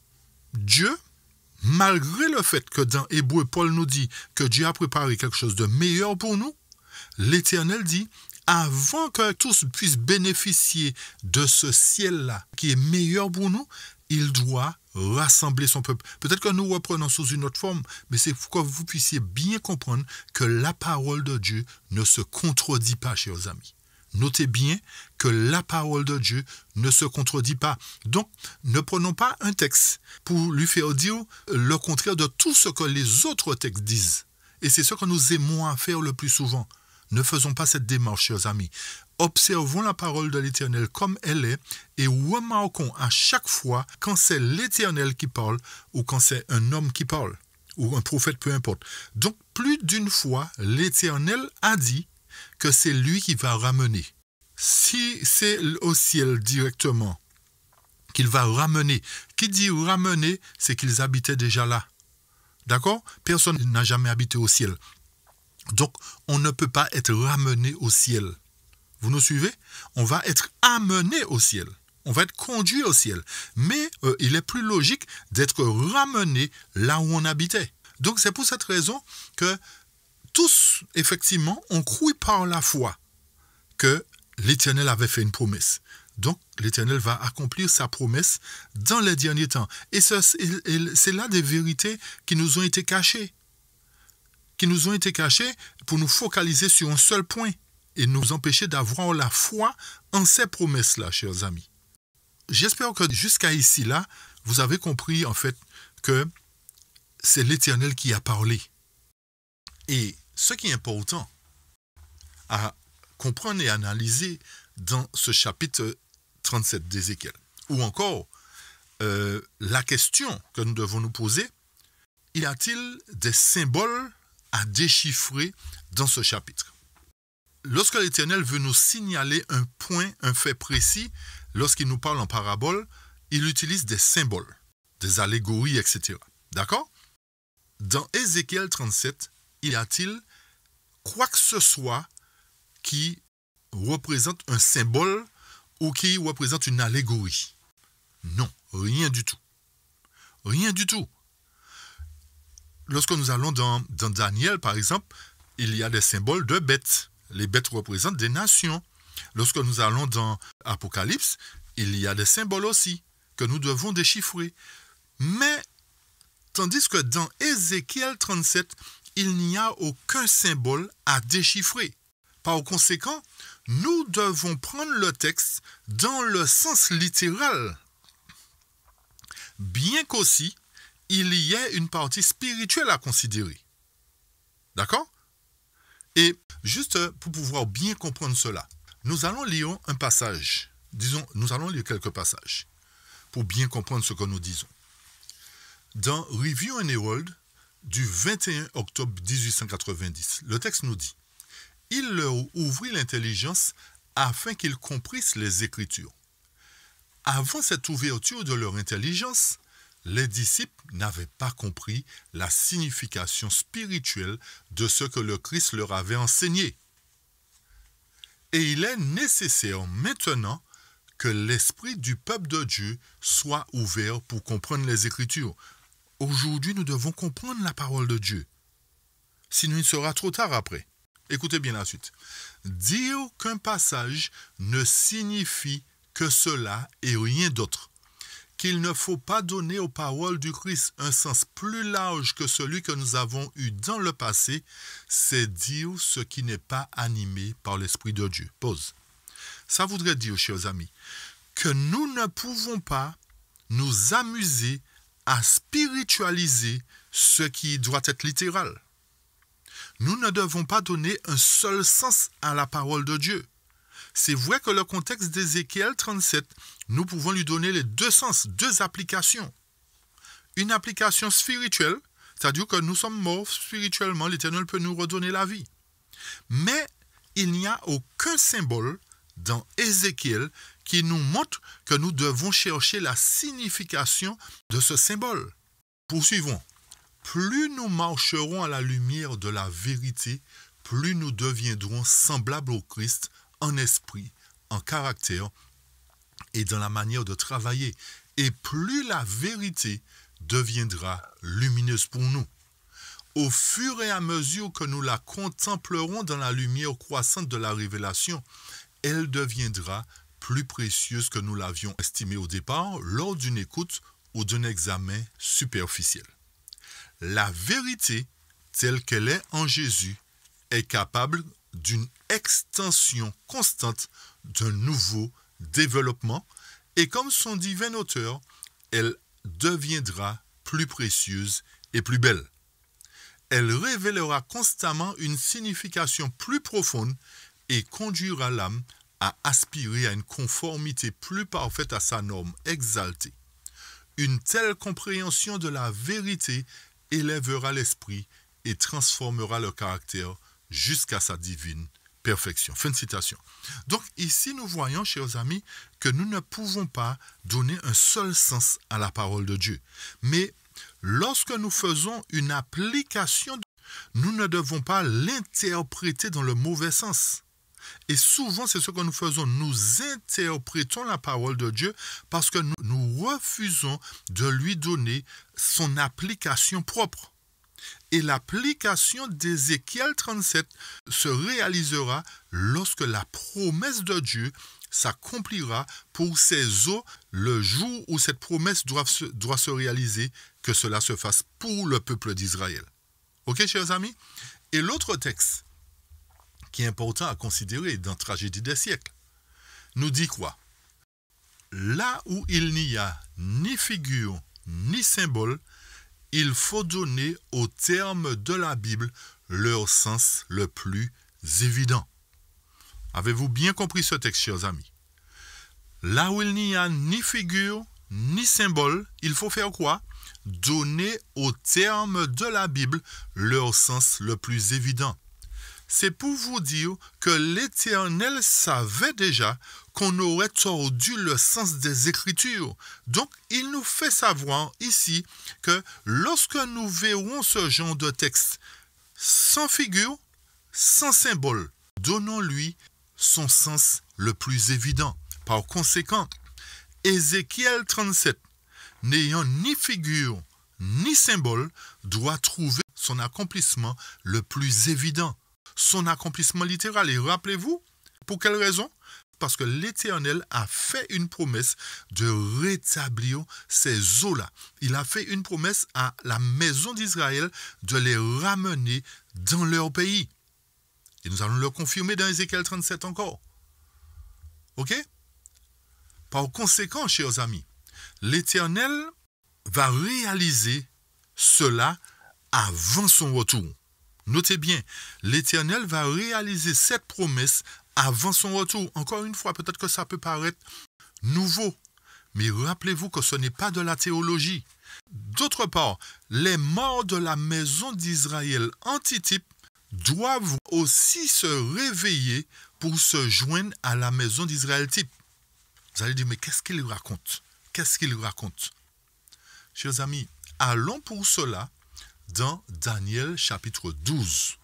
Dieu, malgré le fait que dans Hébreux, Paul nous dit que Dieu a préparé quelque chose de meilleur pour nous, l'Éternel dit, avant que tous puissent bénéficier de ce ciel-là, qui est meilleur pour nous, il doit rassembler son peuple. Peut-être que nous reprenons sous une autre forme, mais c'est pour que vous puissiez bien comprendre que la parole de Dieu ne se contredit pas, chers amis. Notez bien que la parole de Dieu ne se contredit pas. Donc, ne prenons pas un texte pour lui faire dire le contraire de tout ce que les autres textes disent. Et c'est ce que nous aimons à faire le plus souvent. Ne faisons pas cette démarche, chers amis. Observons la parole de l'Éternel comme elle est et remarquons à chaque fois quand c'est l'Éternel qui parle ou quand c'est un homme qui parle ou un prophète, peu importe. Donc, plus d'une fois, l'Éternel a dit que c'est lui qui va ramener. Si c'est au ciel directement qu'il va ramener, qui dit ramener, c'est qu'ils habitaient déjà là. D'accord? Personne n'a jamais habité au ciel. Donc, on ne peut pas être ramené au ciel. Vous nous suivez? On va être amené au ciel. On va être conduit au ciel. Mais il est plus logique d'être ramené là où on habitait. Donc, c'est pour cette raison que tous, effectivement, ont cru par la foi que l'Éternel avait fait une promesse. Donc, l'Éternel va accomplir sa promesse dans les derniers temps. Et c'est là des vérités qui nous ont été cachées. Qui nous ont été cachées pour nous focaliser sur un seul point et nous empêcher d'avoir la foi en ces promesses-là, chers amis. J'espère que jusqu'à ici, là, vous avez compris, en fait, que c'est l'Éternel qui a parlé. Et ce qui est important à comprendre et analyser dans ce chapitre 37 d'Ézéchiel, ou encore la question que nous devons nous poser, y a-t-il des symboles à déchiffrer dans ce chapitre? Lorsque l'Éternel veut nous signaler un point, un fait précis, lorsqu'il nous parle en parabole, il utilise des symboles, des allégories, etc. D'accord? Dans Ézéchiel 37, y a-t-il quoi que ce soit qui représente un symbole ou qui représente une allégorie? Non, rien du tout. Rien du tout. Lorsque nous allons dans Daniel, par exemple, il y a des symboles de bêtes. Les bêtes représentent des nations. Lorsque nous allons dans Apocalypse, il y a des symboles aussi que nous devons déchiffrer. Mais, tandis que dans Ézéchiel 37, il n'y a aucun symbole à déchiffrer. Par conséquent, nous devons prendre le texte dans le sens littéral. Bien qu'aussi, il y ait une partie spirituelle à considérer. D'accord? Et juste pour pouvoir bien comprendre cela, nous allons lire un passage. Disons, nous allons lire quelques passages pour bien comprendre ce que nous disons. Dans Review and Herald du 21 octobre 1890, le texte nous dit « Il leur ouvrit l'intelligence afin qu'ils comprissent les Écritures. Avant cette ouverture de leur intelligence, les disciples n'avaient pas compris la signification spirituelle de ce que le Christ leur avait enseigné. Et il est nécessaire maintenant que l'esprit du peuple de Dieu soit ouvert pour comprendre les Écritures. Aujourd'hui, nous devons comprendre la parole de Dieu. Sinon, il sera trop tard après. Écoutez bien la suite. Dire qu'un passage ne signifie que cela et rien d'autre. Qu'il ne faut pas donner aux paroles du Christ un sens plus large que celui que nous avons eu dans le passé, c'est dire ce qui n'est pas animé par l'Esprit de Dieu. Pause. Ça voudrait dire, chers amis, que nous ne pouvons pas nous amuser à spiritualiser ce qui doit être littéral. Nous ne devons pas donner un seul sens à la parole de Dieu. C'est vrai que le contexte d'Ézéchiel 37, nous pouvons lui donner les deux sens, deux applications. Une application spirituelle, c'est-à-dire que nous sommes morts spirituellement, l'Éternel peut nous redonner la vie. Mais il n'y a aucun symbole dans Ézéchiel qui nous montre que nous devons chercher la signification de ce symbole. Poursuivons. Plus nous marcherons à la lumière de la vérité, plus nous deviendrons semblables au Christ en esprit, en caractère et dans la manière de travailler. Et plus la vérité deviendra lumineuse pour nous. Au fur et à mesure que nous la contemplerons dans la lumière croissante de la révélation, elle deviendra plus précieuse que nous l'avions estimée au départ lors d'une écoute ou d'un examen superficiel. La vérité, telle qu'elle est en Jésus, est capable d'une extension constante d'un nouveau développement et comme son divin auteur, elle deviendra plus précieuse et plus belle. Elle révélera constamment une signification plus profonde et conduira l'âme à aspirer à une conformité plus parfaite à sa norme exaltée. Une telle compréhension de la vérité élèvera l'esprit et transformera le caractère jusqu'à sa divine perfection. Fin de citation. Donc ici nous voyons, chers amis, que nous ne pouvons pas donner un seul sens à la parole de Dieu. Mais lorsque nous faisons une application, nous ne devons pas l'interpréter dans le mauvais sens. Et souvent, c'est ce que nous faisons. Nous interprétons la parole de Dieu parce que nous refusons de lui donner son application propre. Et l'application d'Ézéchiel 37 se réalisera lorsque la promesse de Dieu s'accomplira pour ses eaux le jour où cette promesse doit se réaliser, que cela se fasse pour le peuple d'Israël. Ok, chers amis? Et l'autre texte qui est important à considérer dans Tragédie des siècles nous dit quoi? Là où il n'y a ni figure ni symbole, il faut donner aux termes de la Bible leur sens le plus évident. Avez-vous bien compris ce texte, chers amis? Là où il n'y a ni figure ni symbole, il faut faire quoi? Donner aux termes de la Bible leur sens le plus évident. C'est pour vous dire que l'Éternel savait déjà qu'on aurait tordu le sens des Écritures. Donc, il nous fait savoir ici que lorsque nous verrons ce genre de texte sans figure, sans symbole, donnons-lui son sens le plus évident. Par conséquent, Ézéchiel 37, n'ayant ni figure ni symbole, doit trouver son accomplissement le plus évident. Son accomplissement littéral. Et rappelez-vous, pour quelle raison? Parce que l'Éternel a fait une promesse de rétablir ces eaux-là. Il a fait une promesse à la maison d'Israël de les ramener dans leur pays. Et nous allons le confirmer dans Ézéchiel 37 encore. Ok? Par conséquent, chers amis, l'Éternel va réaliser cela avant son retour. Notez bien, l'Éternel va réaliser cette promesse avant son retour. Encore une fois, peut-être que ça peut paraître nouveau, mais rappelez-vous que ce n'est pas de la théologie. D'autre part, les morts de la maison d'Israël antitype doivent aussi se réveiller pour se joindre à la maison d'Israël type. Vous allez dire, mais qu'est-ce qu'il raconte? Qu'est-ce qu'il raconte? Chers amis, allons pour cela dans Daniel chapitre 12.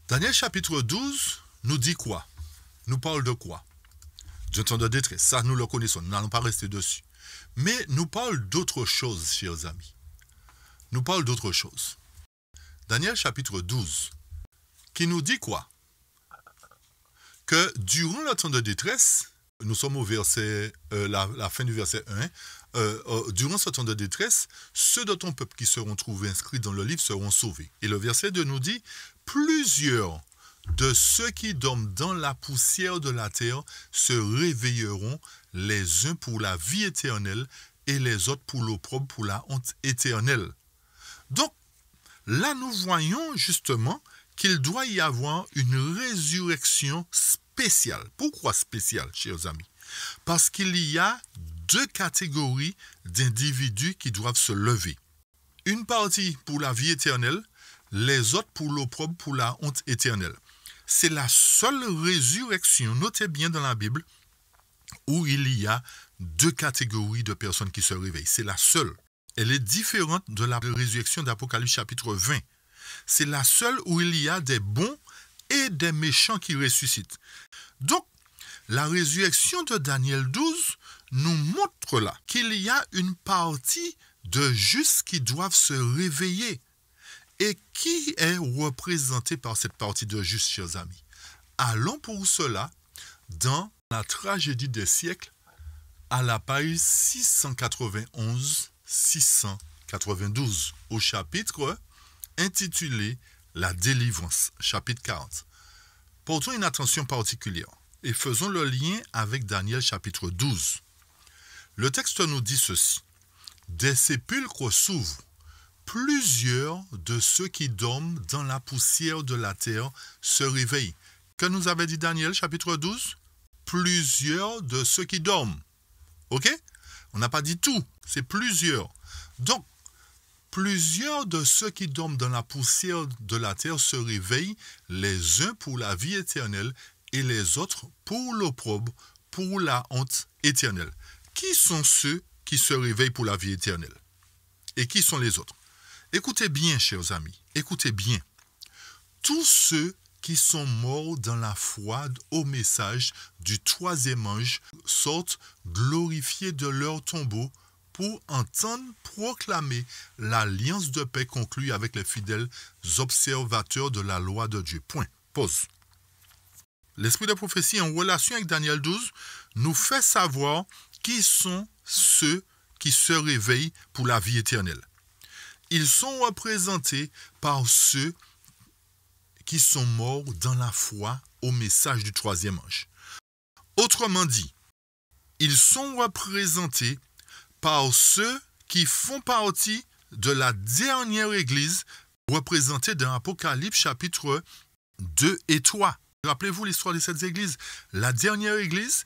Daniel chapitre 12 nous dit quoi? Nous parle de quoi? D'un temps de détresse. Ça, nous le connaissons. Nous n'allons pas rester dessus. Mais nous parle d'autre chose, chers amis. Nous parle d'autre chose. Daniel chapitre 12, qui nous dit quoi? Que durant le temps de détresse, nous sommes au verset, la fin du verset 1, durant ce temps de détresse, ceux de ton peuple qui seront trouvés inscrits dans le livre seront sauvés. Et le verset 2 nous dit, plusieurs de ceux qui dorment dans la poussière de la terre se réveilleront, les uns pour la vie éternelle et les autres pour l'opprobre, pour la honte éternelle. Donc, là nous voyons justement qu'il doit y avoir une résurrection spécial. Pourquoi spécial, chers amis? Parce qu'il y a deux catégories d'individus qui doivent se lever. Une partie pour la vie éternelle, les autres pour l'opprobre, pour la honte éternelle. C'est la seule résurrection, notez bien dans la Bible, où il y a deux catégories de personnes qui se réveillent. C'est la seule. Elle est différente de la résurrection d'Apocalypse chapitre 20. C'est la seule où il y a des bons et des méchants qui ressuscitent. Donc, la résurrection de Daniel 12 nous montre là qu'il y a une partie de justes qui doivent se réveiller. Et qui est représenté par cette partie de justes, chers amis? Allons pour cela dans la tragédie des siècles à la page 691-692 au chapitre intitulé La délivrance, chapitre 40. Portons une attention particulière et faisons le lien avec Daniel chapitre 12. Le texte nous dit ceci. Des sépulcres s'ouvrent. Plusieurs de ceux qui dorment dans la poussière de la terre se réveillent. Que nous avait dit Daniel, chapitre 12? Plusieurs de ceux qui dorment. Ok? On n'a pas dit tout, c'est plusieurs. Donc, plusieurs de ceux qui dorment dans la poussière de la terre se réveillent, les uns pour la vie éternelle et les autres pour l'opprobre, pour la honte éternelle. Qui sont ceux qui se réveillent pour la vie éternelle? Et qui sont les autres? Écoutez bien, chers amis, écoutez bien. Tous ceux qui sont morts dans la foi au message du troisième ange sortent glorifiés de leur tombeau pour entendre proclamer l'alliance de paix conclue avec les fidèles observateurs de la loi de Dieu. Point. Pause. L'esprit de prophétie en relation avec Daniel 12 nous fait savoir qui sont ceux qui se réveillent pour la vie éternelle. Ils sont représentés par ceux qui sont morts dans la foi au message du troisième ange. Autrement dit, ils sont représentés par ceux qui font partie de la dernière église représentée dans Apocalypse chapitre 2 et 3. Rappelez-vous l'histoire de cette église. La dernière église,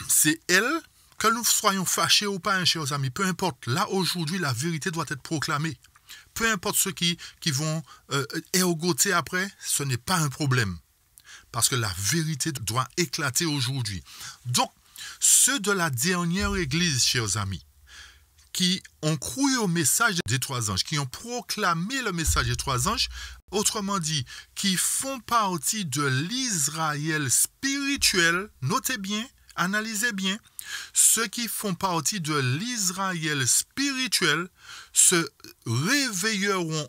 c'est elle. Que nous soyons fâchés ou pas, chers amis, peu importe. Là, aujourd'hui, la vérité doit être proclamée. Peu importe ceux qui vont ergoter après, ce n'est pas un problème. Parce que la vérité doit éclater aujourd'hui. Donc, ceux de la dernière église, chers amis, qui ont cru au message des trois anges, qui ont proclamé le message des trois anges, autrement dit, qui font partie de l'Israël spirituel, notez bien, analysez bien, ceux qui font partie de l'Israël spirituel se réveilleront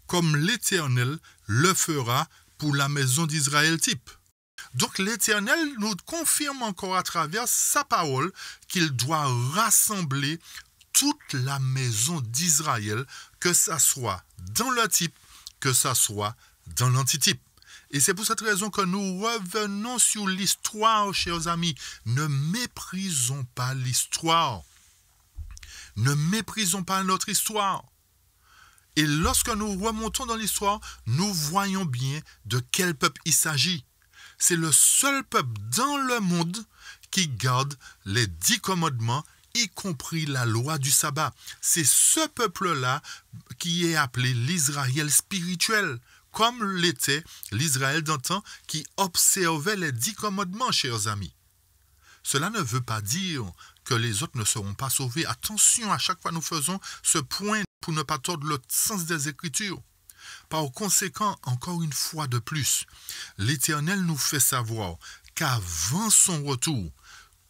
comme l'Éternel le fera pour la maison d'Israël type. Donc l'Éternel nous confirme encore à travers sa parole qu'il doit rassembler toute la maison d'Israël, que ça soit dans le type, que ça soit dans l'antitype. Et c'est pour cette raison que nous revenons sur l'histoire, chers amis. Ne méprisons pas l'histoire. Ne méprisons pas notre histoire. Et lorsque nous remontons dans l'histoire, nous voyons bien de quel peuple il s'agit. C'est le seul peuple dans le monde qui garde les 10 commandements, y compris la loi du sabbat. C'est ce peuple-là qui est appelé l'Israël spirituel, comme l'était l'Israël d'antan qui observait les 10 commandements, chers amis. Cela ne veut pas dire que les autres ne seront pas sauvés. Attention, à chaque fois nous faisons ce point pour ne pas tordre le sens des Écritures. Par conséquent, encore une fois de plus, l'Éternel nous fait savoir qu'avant son retour,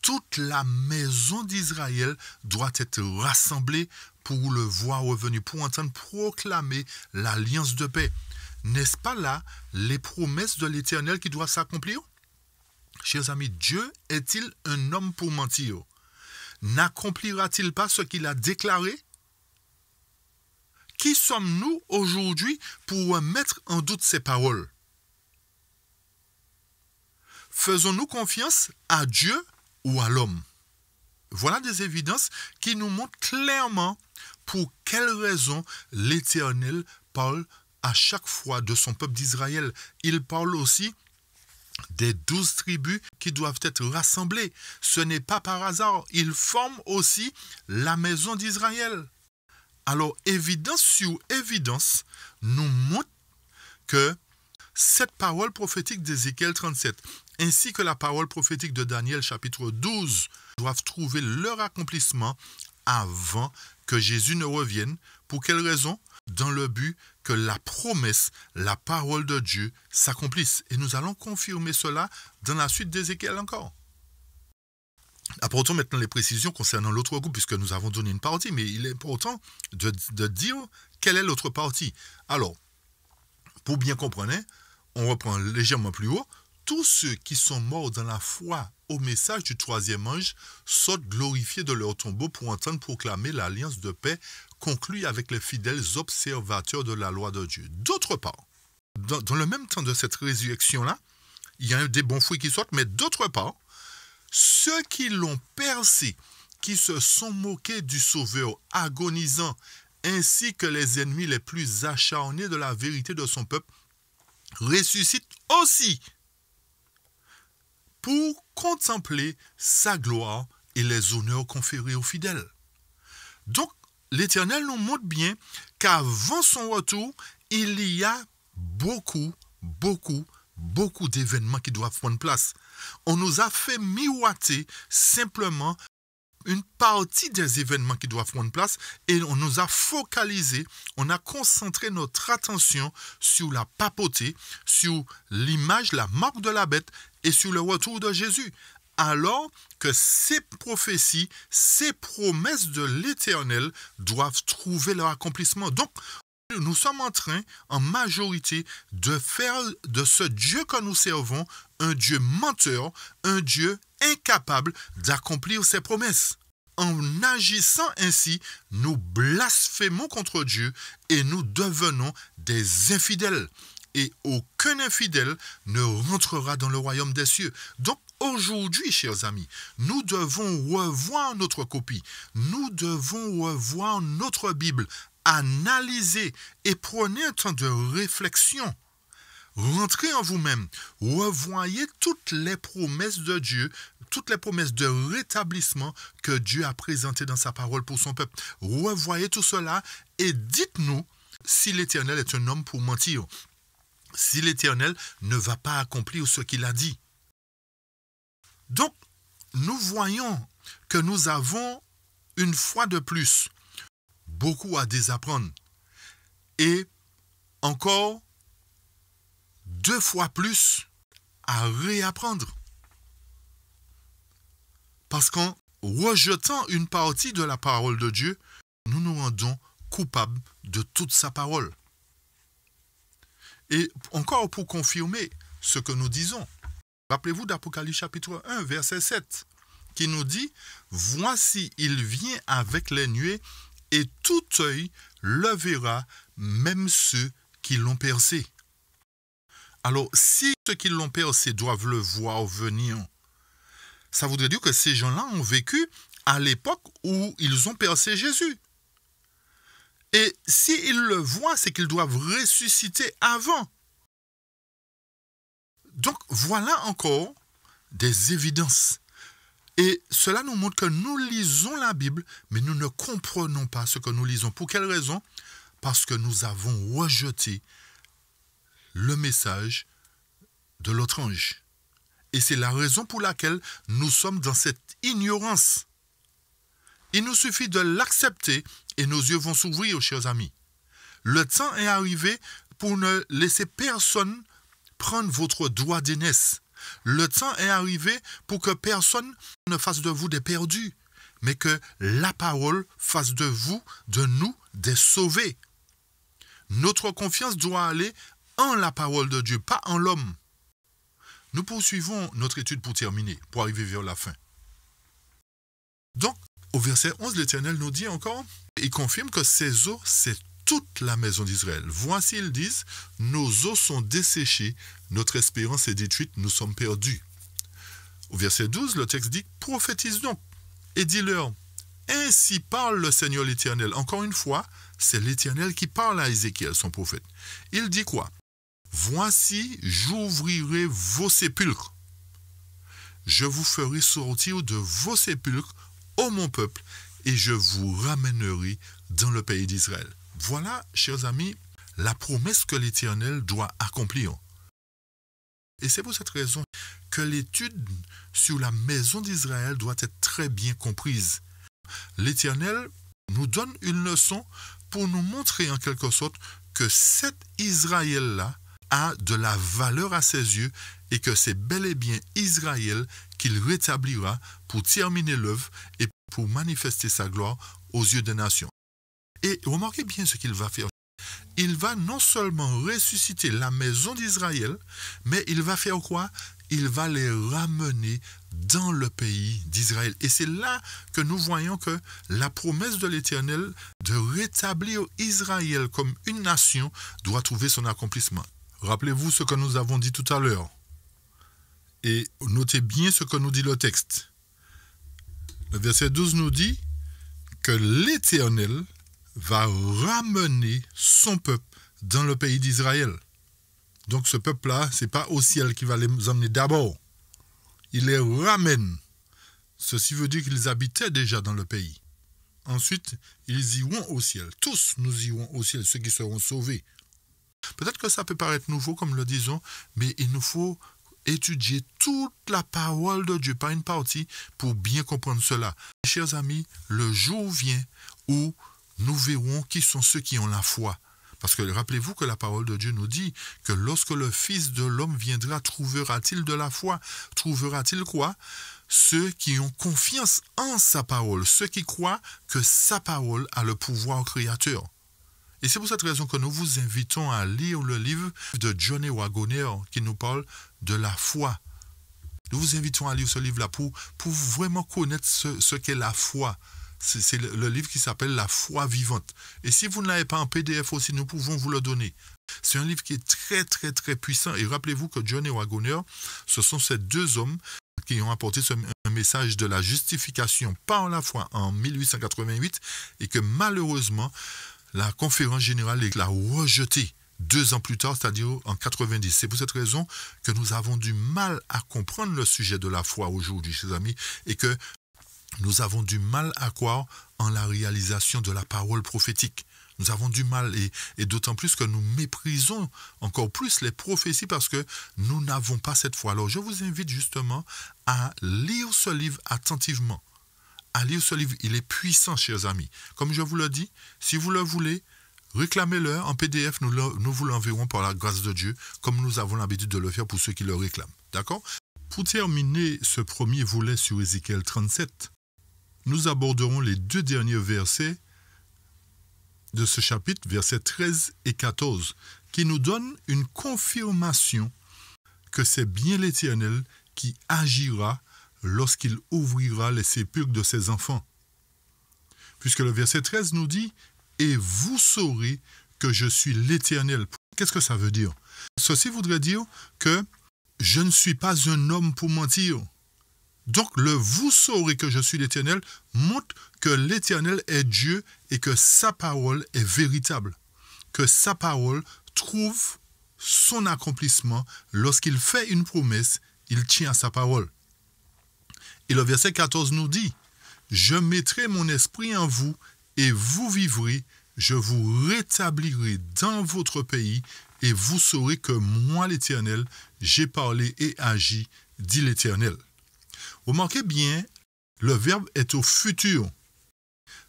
toute la maison d'Israël doit être rassemblée pour le voir revenir, pour entendre proclamer l'alliance de paix. N'est-ce pas là les promesses de l'Éternel qui doivent s'accomplir? Chers amis, Dieu est-il un homme pour mentir? N'accomplira-t-il pas ce qu'il a déclaré? Qui sommes-nous aujourd'hui pour mettre en doute ces paroles? Faisons-nous confiance à Dieu ou à l'homme? Voilà des évidences qui nous montrent clairement pour quelles raisons l'Éternel parle à chaque fois de son peuple d'Israël. Il parle aussi des 12 tribus qui doivent être rassemblées. Ce n'est pas par hasard. Ils forment aussi la maison d'Israël. Alors, évidence sur évidence nous montre que cette parole prophétique d'Ézéchiel 37, ainsi que la parole prophétique de Daniel chapitre 12, doivent trouver leur accomplissement avant que Jésus ne revienne. Pour quelle raison? Dans le but que la promesse, la parole de Dieu s'accomplisse. Et nous allons confirmer cela dans la suite d'Ézéchiel encore. Apportons maintenant les précisions concernant l'autre groupe, puisque nous avons donné une partie, mais il est important de dire quelle est l'autre partie. Alors, pour bien comprendre, on reprend légèrement plus haut. Tous ceux qui sont morts dans la foi au message du troisième ange sortent glorifiés de leur tombeau pour entendre proclamer l'alliance de paix conclue avec les fidèles observateurs de la loi de Dieu. D'autre part, dans le même temps de cette résurrection-là, il y a des bons fruits qui sortent, mais d'autre part, ceux qui l'ont percé, qui se sont moqués du Sauveur agonisant, ainsi que les ennemis les plus acharnés de la vérité de son peuple, ressuscitent aussi pour contempler sa gloire et les honneurs conférés aux fidèles. Donc, l'Éternel nous montre bien qu'avant son retour, il y a beaucoup d'événements qui doivent prendre place. On nous a fait miroiter simplement une partie des événements qui doivent prendre place et on nous a focalisé, on a concentré notre attention sur la papauté, sur l'image, la marque de la bête et sur le retour de Jésus. Alors que ces prophéties, ces promesses de l'Éternel doivent trouver leur accomplissement. Donc, nous sommes en train, en majorité, de faire de ce Dieu que nous servons un Dieu menteur, un Dieu incapable d'accomplir ses promesses. En agissant ainsi, nous blasphémons contre Dieu et nous devenons des infidèles. Et aucun infidèle ne rentrera dans le royaume des cieux. Donc, aujourd'hui, chers amis, nous devons revoir notre copie. Nous devons revoir notre Bible, analyser et prenez un temps de réflexion. Rentrez en vous-même, revoyez toutes les promesses de Dieu, toutes les promesses de rétablissement que Dieu a présentées dans sa parole pour son peuple. Revoyez tout cela et dites-nous si l'Éternel est un homme pour mentir, si l'Éternel ne va pas accomplir ce qu'il a dit. Donc, nous voyons que nous avons une fois de plus beaucoup à désapprendre et encore 2 fois plus à réapprendre. Parce qu'en rejetant une partie de la parole de Dieu, nous nous rendons coupables de toute sa parole. Et encore pour confirmer ce que nous disons, rappelez-vous d'Apocalypse chapitre 1, verset 7, qui nous dit « Voici, il vient avec les nuées, et tout œil le verra, même ceux qui l'ont percé. » Alors, si ceux qui l'ont percé doivent le voir venir, ça voudrait dire que ces gens-là ont vécu à l'époque où ils ont percé Jésus. Et s'ils le voient, c'est qu'ils doivent ressusciter avant. Donc, voilà encore des évidences. Et cela nous montre que nous lisons la Bible, mais nous ne comprenons pas ce que nous lisons. Pour quelle raison? Parce que nous avons rejeté le message de l'autre ange. Et c'est la raison pour laquelle nous sommes dans cette ignorance. Il nous suffit de l'accepter et nos yeux vont s'ouvrir, chers amis. Le temps est arrivé pour ne laisser personne prendre votre droit d'aînesse. Le temps est arrivé pour que personne ne fasse de vous des perdus, mais que la parole fasse de vous, de nous, des sauvés. Notre confiance doit aller en la parole de Dieu, pas en l'homme. Nous poursuivons notre étude pour terminer, pour arriver vers la fin. Donc, au verset 11, l'Éternel nous dit encore, il confirme que ces eaux, c'est toute la maison d'Israël. Voici, ils disent, nos eaux sont desséchées, notre espérance est détruite, nous sommes perdus. Au verset 12, le texte dit, prophétise donc et dis-leur, ainsi parle le Seigneur l'Éternel. Encore une fois, c'est l'Éternel qui parle à Ézéchiel, son prophète. Il dit quoi? Voici, j'ouvrirai vos sépulcres. Je vous ferai sortir de vos sépulcres, ô mon peuple, et je vous ramènerai dans le pays d'Israël. Voilà, chers amis, la promesse que l'Éternel doit accomplir. Et c'est pour cette raison que l'étude sur la maison d'Israël doit être très bien comprise. L'Éternel nous donne une leçon pour nous montrer en quelque sorte que cet Israël-là a de la valeur à ses yeux et que c'est bel et bien Israël qu'il rétablira pour terminer l'œuvre et pour manifester sa gloire aux yeux des nations. Et remarquez bien ce qu'il va faire. Il va non seulement ressusciter la maison d'Israël, mais il va faire quoi? Il va les ramener dans le pays d'Israël. Et c'est là que nous voyons que la promesse de l'Éternel de rétablir Israël comme une nation doit trouver son accomplissement. Rappelez-vous ce que nous avons dit tout à l'heure. Et notez bien ce que nous dit le texte. Le verset 12 nous dit que l'Éternel va ramener son peuple dans le pays d'Israël. Donc ce peuple-là, ce n'est pas au ciel qui va les emmener d'abord. Il les ramène. Ceci veut dire qu'ils habitaient déjà dans le pays. Ensuite, ils iront au ciel. Tous nous irons au ciel, ceux qui seront sauvés. Peut-être que ça peut paraître nouveau, comme le disons, mais il nous faut étudier toute la parole de Dieu, pas une partie, pour bien comprendre cela. Chers amis, le jour vient où nous verrons qui sont ceux qui ont la foi. Parce que rappelez-vous que la parole de Dieu nous dit que lorsque le Fils de l'homme viendra, trouvera-t-il de la foi? Trouvera-t-il quoi? Ceux qui ont confiance en sa parole, ceux qui croient que sa parole a le pouvoir créateur. Et c'est pour cette raison que nous vous invitons à lire le livre de Johnny Wagoner qui nous parle de la foi. Nous vous invitons à lire ce livre-là pour vraiment connaître ce qu'est la foi. C'est le livre qui s'appelle La foi vivante. Et si vous ne l'avez pas en PDF aussi, nous pouvons vous le donner. C'est un livre qui est très, très, très puissant. Et rappelez-vous que Johnny Wagoner, ce sont ces deux hommes qui ont apporté un message de la justification par la foi en 1888 et que malheureusement, la conférence générale l'a rejeté 2 ans plus tard, c'est-à-dire en 90. C'est pour cette raison que nous avons du mal à comprendre le sujet de la foi aujourd'hui, chers amis, et que nous avons du mal à croire en la réalisation de la parole prophétique. Nous avons du mal, et d'autant plus que nous méprisons encore plus les prophéties parce que nous n'avons pas cette foi. Alors je vous invite justement à lire ce livre attentivement. À lire ce livre, il est puissant, chers amis. Comme je vous le dis, si vous le voulez, réclamez-le en PDF, nous vous l'enverrons par la grâce de Dieu, comme nous avons l'habitude de le faire pour ceux qui le réclament. D'accord? Pour terminer ce premier volet sur Ézéchiel 37, nous aborderons les 2 derniers versets de ce chapitre, versets 13 et 14, qui nous donnent une confirmation que c'est bien l'Éternel qui agira lorsqu'il ouvrira les sépulcres de ses enfants. Puisque le verset 13 nous dit « Et vous saurez que je suis l'Éternel ». Qu'est-ce que ça veut dire? Ceci voudrait dire que je ne suis pas un homme pour mentir. Donc, le « vous saurez que je suis l'Éternel » montre que l'Éternel est Dieu et que sa parole est véritable. Que sa parole trouve son accomplissement. Lorsqu'il fait une promesse, il tient à sa parole. Et le verset 14 nous dit « Je mettrai mon esprit en vous et vous vivrez, je vous rétablirai dans votre pays et vous saurez que moi l'Éternel, j'ai parlé et agi, dit l'Éternel. » Remarquez bien, le verbe est au futur.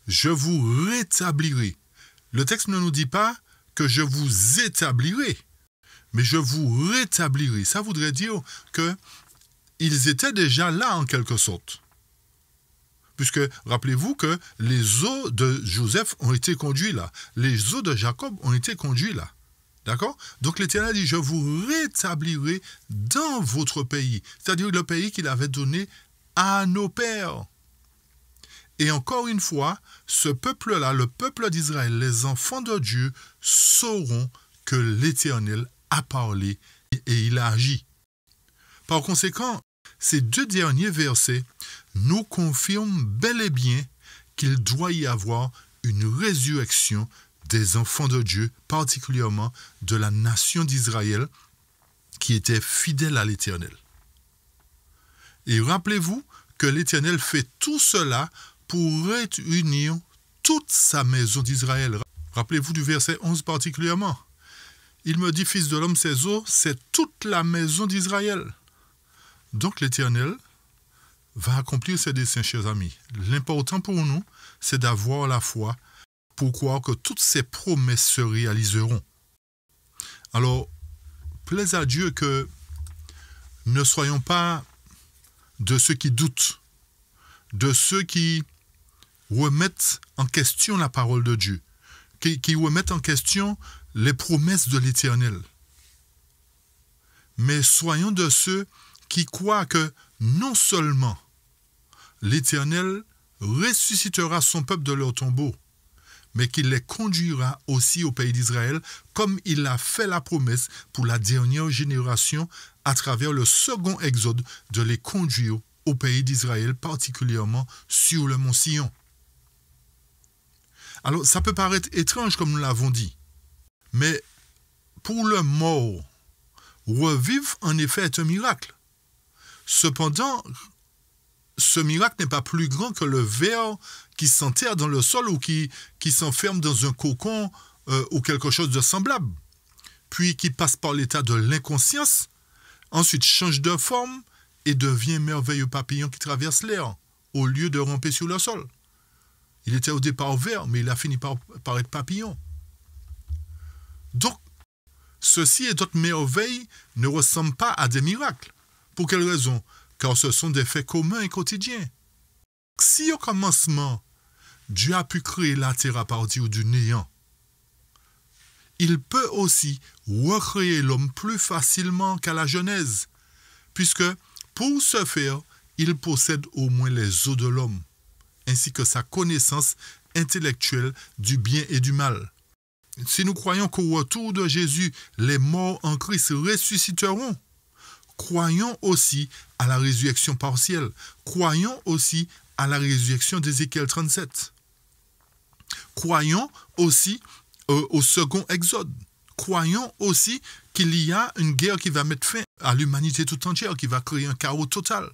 Je vous rétablirai. Le texte ne nous dit pas que je vous établirai, mais je vous rétablirai. Ça voudrait dire qu'ils étaient déjà là en quelque sorte. Puisque, rappelez-vous que les os de Joseph ont été conduits là. Les os de Jacob ont été conduits là. D'accord? Donc l'Éternel dit, je vous rétablirai dans votre pays. C'est-à-dire le pays qu'il avait donné à nos pères. Et encore une fois, ce peuple-là, le peuple d'Israël, les enfants de Dieu, sauront que l'Éternel a parlé et il a agi. Par conséquent, ces 2 derniers versets nous confirment bel et bien qu'il doit y avoir une résurrection des enfants de Dieu, particulièrement de la nation d'Israël, qui était fidèle à l'Éternel. Et rappelez-vous que l'Éternel fait tout cela pour réunir toute sa maison d'Israël. Rappelez-vous du verset 11 particulièrement. Il me dit, fils de l'homme, ces eaux, c'est toute la maison d'Israël. Donc l'Éternel va accomplir ses desseins, chers amis. L'important pour nous, c'est d'avoir la foi pour croire que toutes ces promesses se réaliseront. Alors, plaise à Dieu que ne soyons pas de ceux qui doutent, de ceux qui remettent en question la parole de Dieu, qui remettent en question les promesses de l'Éternel. Mais soyons de ceux qui croient que non seulement l'Éternel ressuscitera son peuple de leur tombeau, mais qu'il les conduira aussi au pays d'Israël, comme il a fait la promesse pour la dernière génération à travers le second exode de les conduire au pays d'Israël, particulièrement sur le mont Sion. Alors, ça peut paraître étrange comme nous l'avons dit, mais pour le mort, revivre en effet est un miracle. Cependant, ce miracle n'est pas plus grand que le ver qui s'enterre dans le sol ou qui s'enferme dans un cocon ou quelque chose de semblable, puis qui passe par l'état de l'inconscience, ensuite change de forme et devient un merveilleux papillon qui traverse l'air, au lieu de ramper sur le sol. Il était au départ ver, mais il a fini par être papillon. Donc, ceci et d'autres merveilles ne ressemblent pas à des miracles. Pour quelle raison? Car ce sont des faits communs et quotidiens. Si au commencement, Dieu a pu créer la terre à partir du néant, il peut aussi recréer l'homme plus facilement qu'à la Genèse, puisque pour ce faire, il possède au moins les os de l'homme, ainsi que sa connaissance intellectuelle du bien et du mal. Si nous croyons qu'au retour de Jésus, les morts en Christ ressusciteront, croyons aussi à la résurrection partielle. Croyons aussi à la résurrection d'Ézéchiel 37. Croyons aussi au second exode. Croyons aussi qu'il y a une guerre qui va mettre fin à l'humanité tout entière, qui va créer un chaos total.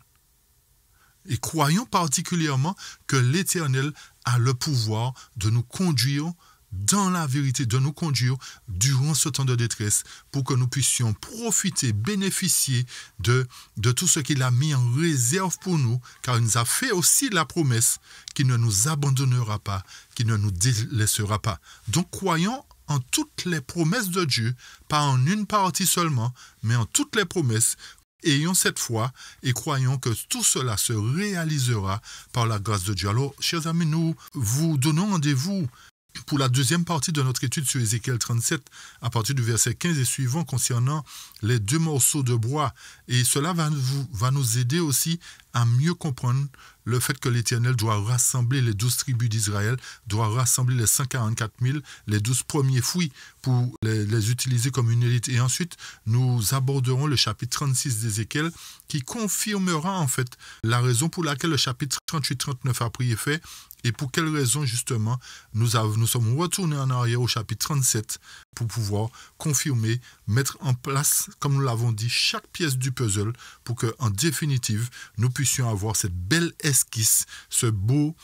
Et croyons particulièrement que l'Éternel a le pouvoir de nous conduire dans la vérité, de nous conduire durant ce temps de détresse pour que nous puissions profiter, bénéficier de tout ce qu'il a mis en réserve pour nous, car il nous a fait aussi la promesse qu'il ne nous abandonnera pas, qu'il ne nous délaissera pas. Donc croyons en toutes les promesses de Dieu, pas en une partie seulement, mais en toutes les promesses. Ayons cette foi et croyons que tout cela se réalisera par la grâce de Dieu. Alors, chers amis, nous vous donnons rendez-vous pour la deuxième partie de notre étude sur Ézéchiel 37, à partir du verset 15 et suivant, concernant les 2 morceaux de bois. Et cela va nous aider aussi à mieux comprendre le fait que l'Éternel doit rassembler les 12 tribus d'Israël, doit rassembler les 144 000, les 12 premiers fruits pour les utiliser comme une élite. Et ensuite, nous aborderons le chapitre 36 d'Ézéchiel qui confirmera en fait la raison pour laquelle le chapitre 38-39 a pris effet et pour quelle raison justement nous sommes retournés en arrière au chapitre 37 pour pouvoir confirmer, mettre en place, comme nous l'avons dit, chaque pièce du puzzle pour qu'en définitive, nous puissions avoir cette belle esquisse, ce beau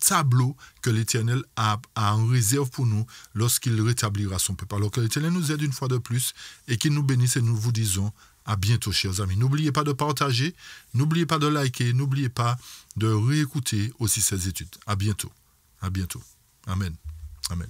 tableau que l'Éternel a en réserve pour nous lorsqu'il rétablira son peuple. Alors que l'Éternel nous aide une fois de plus et qu'il nous bénisse et nous vous disons à bientôt, chers amis. N'oubliez pas de partager, n'oubliez pas de liker, n'oubliez pas de réécouter aussi ces études. À bientôt. À bientôt. Amen. Amen.